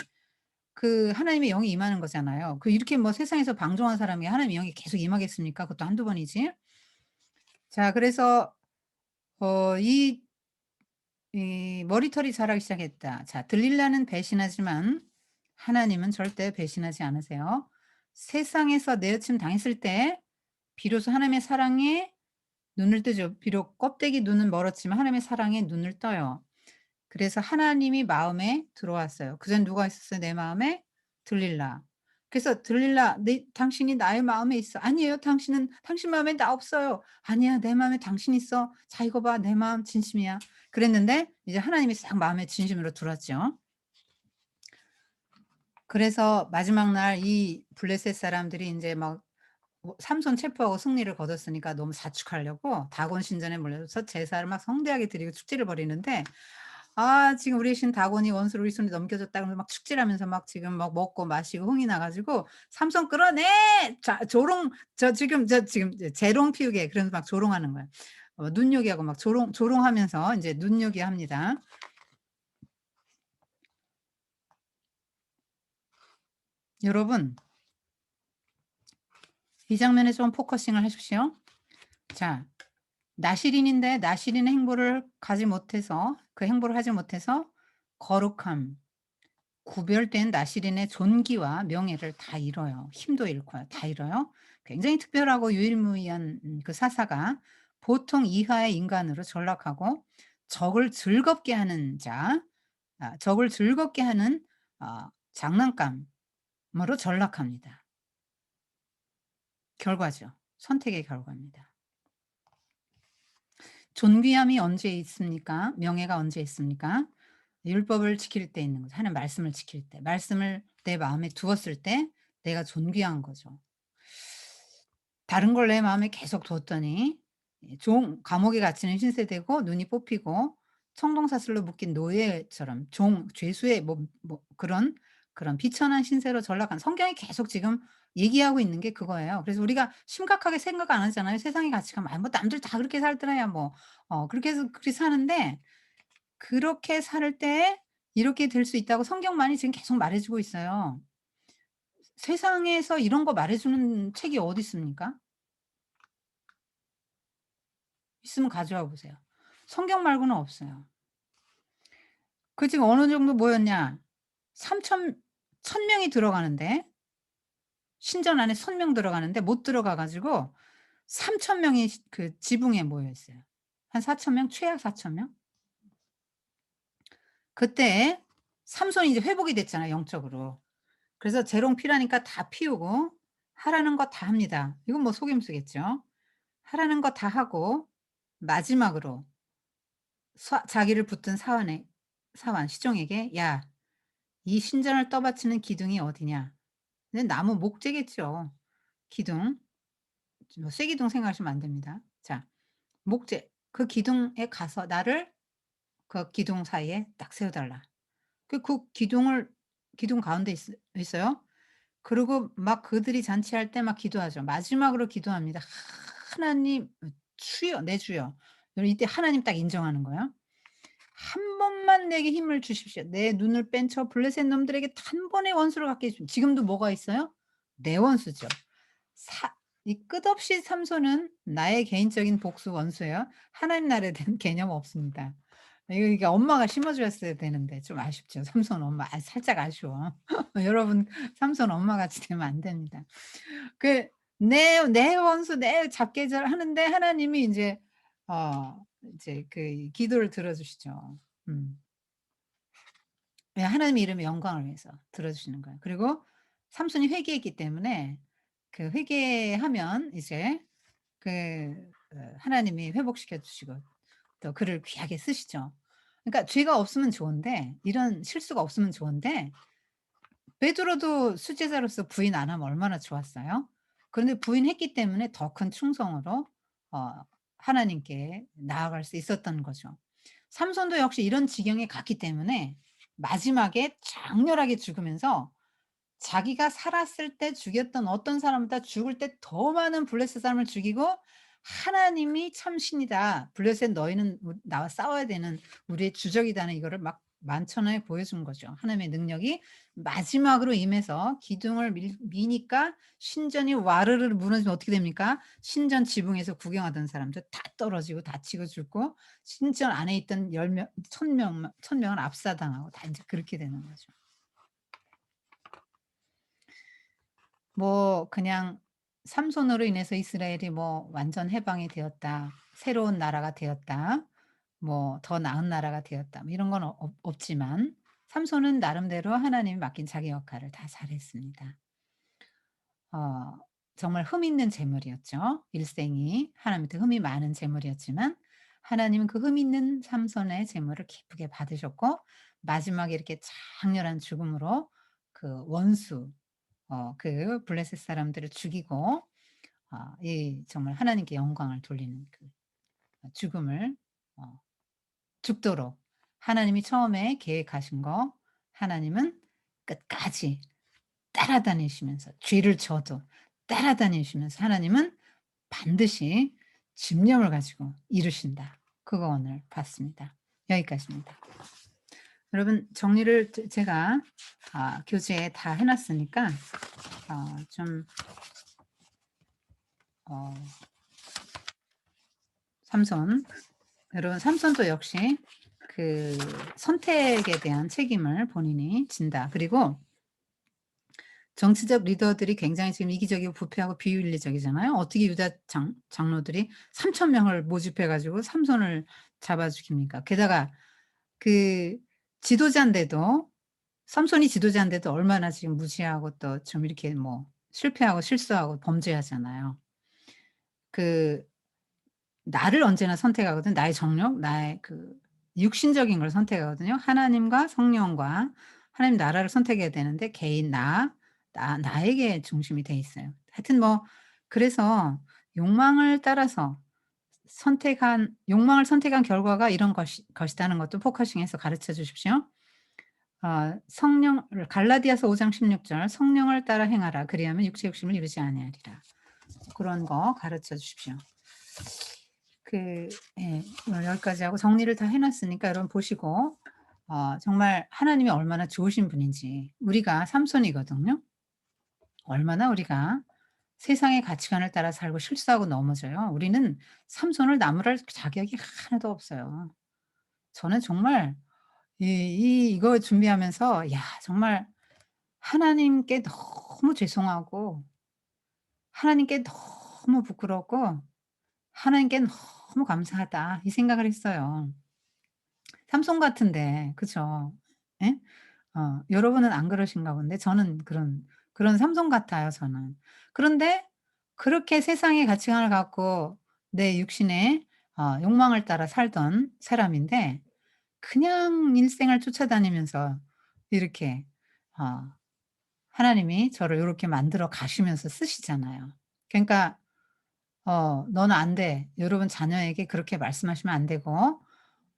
그 하나님의 영이 임하는 거잖아요. 그 이렇게 뭐 세상에서 방종한 사람이 하나님의 영이 계속 임하겠습니까? 그것도 한두 번이지. 자 그래서 이 머리털이 자라기 시작했다. 자 들릴라는 배신하지만 하나님은 절대 배신하지 않으세요. 세상에서 내어침 당했을 때 비로소 하나님의 사랑에 눈을 뜨죠. 비록 껍데기 눈은 멀었지만 하나님의 사랑에 눈을 떠요. 그래서 하나님이 마음에 들어왔어요. 그전 누가 있었어요 내 마음에? 들릴라. 그래서 "들릴라 당신이 나의 마음에 있어." "아니에요. 당신 마음에 나 없어요." "아니야. 내 마음에 당신 있어. 자 이거 봐. 내 마음 진심이야." 그랬는데 이제 하나님이 싹 마음에 진심으로 들어왔죠. 그래서 마지막 날 이 블레셋 사람들이 인제 막 삼손 체포하고 승리를 거뒀으니까 너무 자축하려고 다곤 신전에 몰려서 제사를 막 성대하게 드리고 축제를 벌이는데 지금 우리 신 다곤이 원수를 우리 손에 넘겨줬다 그러면서 막 축제를 하면서 막 지금 막 먹고 마시고 흥이 나 가지고 "삼손 끌어내!" 자 조롱 저 지금 이제 재롱 피우게 그러면서 막 조롱하는 거예요. 눈요기하고 막 조롱하면서 인제 눈요기합니다. 여러분 이 장면에 좀 포커싱을 하십시오. 자 나실인인데 나실인의 행보를 가지 못해서 그 행보를 하지 못해서 거룩함, 구별된 나실인의 존귀와 명예를 다 잃어요. 힘도 잃고요. 다 잃어요. 굉장히 특별하고 유일무이한 그 사사가 보통 이하의 인간으로 전락하고 적을 즐겁게 하는 적을 즐겁게 하는 장난감으로 전락합니다. 결과죠. 선택의 결과입니다. 존귀함이 언제 있습니까? 명예가 언제 있습니까? 율법을 지킬 때 있는 거죠. 하나님 말씀을 지킬 때. 말씀을 내 마음에 두었을 때 내가 존귀한 거죠. 다른 걸 내 마음에 계속 두었더니 감옥에 갇히는 신세되고 눈이 뽑히고 청동사슬로 묶인 노예처럼 죄수의 그런 비천한 신세로 전락한 성경이 계속 지금 얘기하고 있는 게 그거예요. 그래서 우리가 심각하게 생각 안 하잖아요. 세상의 가치가 뭐 남들 다 그렇게 살더라야 뭐 그렇게 해서 그렇게 사는데 그렇게 살 때 이렇게 될 수 있다고 성경만이 지금 계속 말해 주고 있어요. 세상에서 이런 거 말해 주는 책이 어디 있습니까? 있으면 가져와 보세요. 성경 말고는 없어요. 그 지금 어느 정도 모였냐? 3천 1,000명이 들어가는데 신전 안에 1,000명 들어가는데 못 들어가 가지고 3,000명이 그 지붕에 모여 있어요. 한 4,000명? 최악 4,000명? 그때 삼손이 이제 회복이 됐잖아요 영적으로. 그래서 재롱 피라니까 다 피우고 하라는 거 다 합니다. 이건 뭐 속임수겠죠. 하라는 거 다 하고 마지막으로 자기를 붙든 사환 시종에게 "야 이 신전을 떠받치는 기둥이 어디냐?" 근데 나무 목재겠죠. 기둥. 뭐 쇠기둥 생각하시면 안 됩니다. 자 목재 그 기둥에 가서 나를 그 기둥 사이에 딱 세워 달라. 그 기둥 가운데 있어요. 그리고 막 그들이 잔치할 때 막 기도하죠. 마지막으로 기도합니다. "하나님 주여 내 주여." 그리고 이때 하나님 딱 인정하는 거예요. "한 번만 내게 힘을 주십시오. 내 눈을 뺀 저 블레셋 놈들에게 단번에 원수를 갚게 해 주십시오." 지금도 뭐가 있어요? 내 원수죠. 사 이 끝없이 삼손은 나의 개인적인 복수 원수예요. 하나님 나라에 대한 개념 없습니다. 이게 엄마가 심어 줬어야 되는데 좀 아쉽죠. 삼손 엄마 살짝 아쉬워. 여러분 삼손 엄마같이 되면 안 됩니다. 그 내 원수 내 잡게 잘 하는데 하나님이 인제 이제 그 기도를 들어 주시죠. 음. 예 하나님의 이름의 영광을 위해서 들어 주시는 거예요. 그리고 삼손이 회개했기 때문에 그 회개하면 이제 하나님이 회복시켜 주시고 또 그를 귀하게 쓰시죠. 그러니까 죄가 없으면 좋은데 이런 실수가 없으면 좋은데 베드로도 수제자로서 부인 안 하면 얼마나 좋았어요. 그런데 부인했기 때문에 더 큰 충성으로 어 하나님께 나아갈 수 있었던 거죠. 삼손도 역시 이런 지경에 갔기 때문에 마지막에 장렬하게 죽으면서 자기가 살았을 때 죽였던 어떤 사람보다 죽을 때 더 많은 블레셋 사람을 죽이고 하나님이 참 신이다. 블레셋 너희는 나와 싸워야 되는 우리의 주적이다는 이거를 막 만천하에 보여준 거죠. 하나님의 능력이 마지막으로 임해서 기둥을 미니까 신전이 와르르 무너지면 어떻게 됩니까? 신전 지붕에서 구경하던 사람들 다 떨어지고 다치고 죽고 신전 안에 있던 10명 1000명은 압사당하고 다 인제 그렇게 되는 거죠. 뭐 그냥 삼손으로 인해서 이스라엘이 뭐 완전 해방이 되었다. 새로운 나라가 되었다. 뭐 더 나은 나라가 되었다. 뭐 이런 건 없지만 삼손은 나름대로 하나님이 맡긴 자기 역할을 다 잘했습니다. 어 정말 흠 있는 재물이었죠. 일생이 하나님한테 흠이 많은 재물이었지만 하나님은 그 흠 있는 삼손의 재물을 기쁘게 받으셨고 마지막에 이렇게 장렬한 죽음으로 그 원수 그 블레셋 사람들을 죽이고 이 정말 하나님께 영광을 돌리는 그 죽음을 어 죽도록 하나님이 처음에 계획하신 거 하나님은 끝까지 따라다니시면서 죄를 져도 따라다니시면서 하나님은 반드시 집념을 가지고 이루신다. 그거 오늘 봤습니다. 여기까지입니다. 여러분 정리를 제가 교재에 다 해 놨으니까 좀 어 삼손 여러분 삼손도 역시 그 선택에 대한 책임을 본인이 진다. 그리고 정치적 리더들이 굉장히 지금 이기적이고 부패하고 비윤리적이잖아요. 어떻게 유다 장로들이 3천 명을 모집해 가지고 삼손을 잡아 죽입니까? 게다가 그 지도자인데도 삼손이 지도자인데도 얼마나 지금 무시하고 또 좀 이렇게 뭐 실패하고 실수하고 범죄하잖아요. 그 나를 언제나 선택하거든. 나의 정력, 나의 그 육신적인 걸 선택하거든요. 하나님과 성령과 하나님 나라를 선택해야 되는데 개인 나에게 중심이 돼 있어요. 하여튼 뭐 그래서 욕망을 따라서 욕망을 선택한 결과가 이런 것이다는 것도 포커싱해서 가르쳐 주십시오. 성령 갈라디아서 5장 16절 "성령을 따라 행하라. 그리하면 육체 욕심을 이루지 아니하리라." 그런 거 가르쳐 주십시오. 그 예. 오늘 여기까지 하고 정리를 다 해 놨으니까 여러분 보시고 정말 하나님이 얼마나 좋으신 분인지 우리가 삼손이거든요. 얼마나 우리가 세상의 가치관을 따라 살고 실수하고 넘어져요. 우리는 삼손을 나무랄 자격이 하나도 없어요. 저는 정말 이거 준비하면서 야 정말 하나님께 너무 죄송하고 하나님께 너무 부끄럽고 '하나님께 너무 감사하다.' 이 생각을 했어요. 삼손 같은데 그죠? 예? 여러분은 안 그러신가 본데 저는 그런 삼손 같아요 저는. 그런데 그렇게 세상의 가치관을 갖고 내 육신의 욕망을 따라 살던 사람인데 그냥 일생을 쫓아다니면서 이렇게 어 하나님이 저를 요렇게 만들어 가시면서 쓰시잖아요. 그러니까 "너는 안 돼." 여러분 자녀에게 그렇게 말씀하시면 안 되고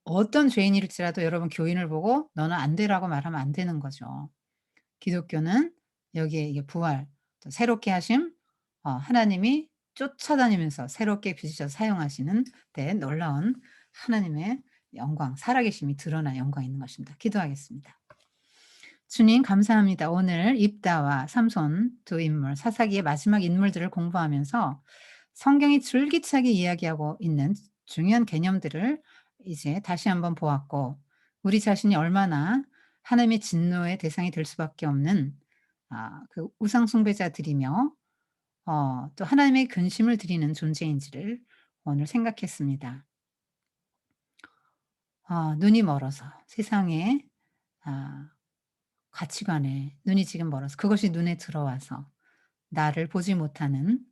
어떤 죄인일지라도 여러분 교인을 보고 "너는 안 돼."라고 말하면 안 되는 거죠. 기독교는 여기에 이게 부활 또 새롭게 하심 하나님이 쫓아다니면서 새롭게 빚으셔서 사용하시는 데 놀라운 하나님의 영광 살아계심이 드러난 영광이 있는 것입니다. 기도하겠습니다. 주님 감사합니다. 오늘 입다와 삼손 두 인물 사사기의 마지막 인물들을 공부하면서 성경이 줄기차게 이야기하고 있는 중요한 개념들을 이제 다시 한번 보았고 우리 자신이 얼마나 하나님의 진노의 대상이 될 수밖에 없는 그 우상 숭배자들이며 또 하나님의 근심을 드리는 존재인지를 오늘 생각했습니다. 눈이 멀어서 세상에 아 가치관에 눈이 지금 멀어서 그것이 눈에 들어와서 나를 보지 못하는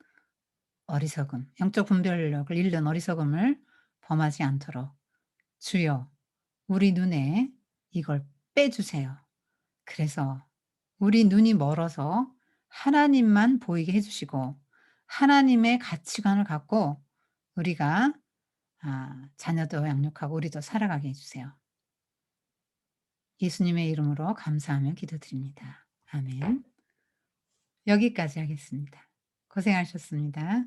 어리석음, 영적 분별력을 잃는 어리석음을 범하지 않도록 주여 우리 눈에 이걸 빼주세요. 그래서 우리 눈이 멀어서 하나님만 보이게 해 주시고 하나님의 가치관을 갖고 우리가 자녀도 양육하고 우리도 살아가게 해 주세요. 예수님의 이름으로 감사하며 기도드립니다. 아멘. 여기까지 하겠습니다. 고생하셨습니다.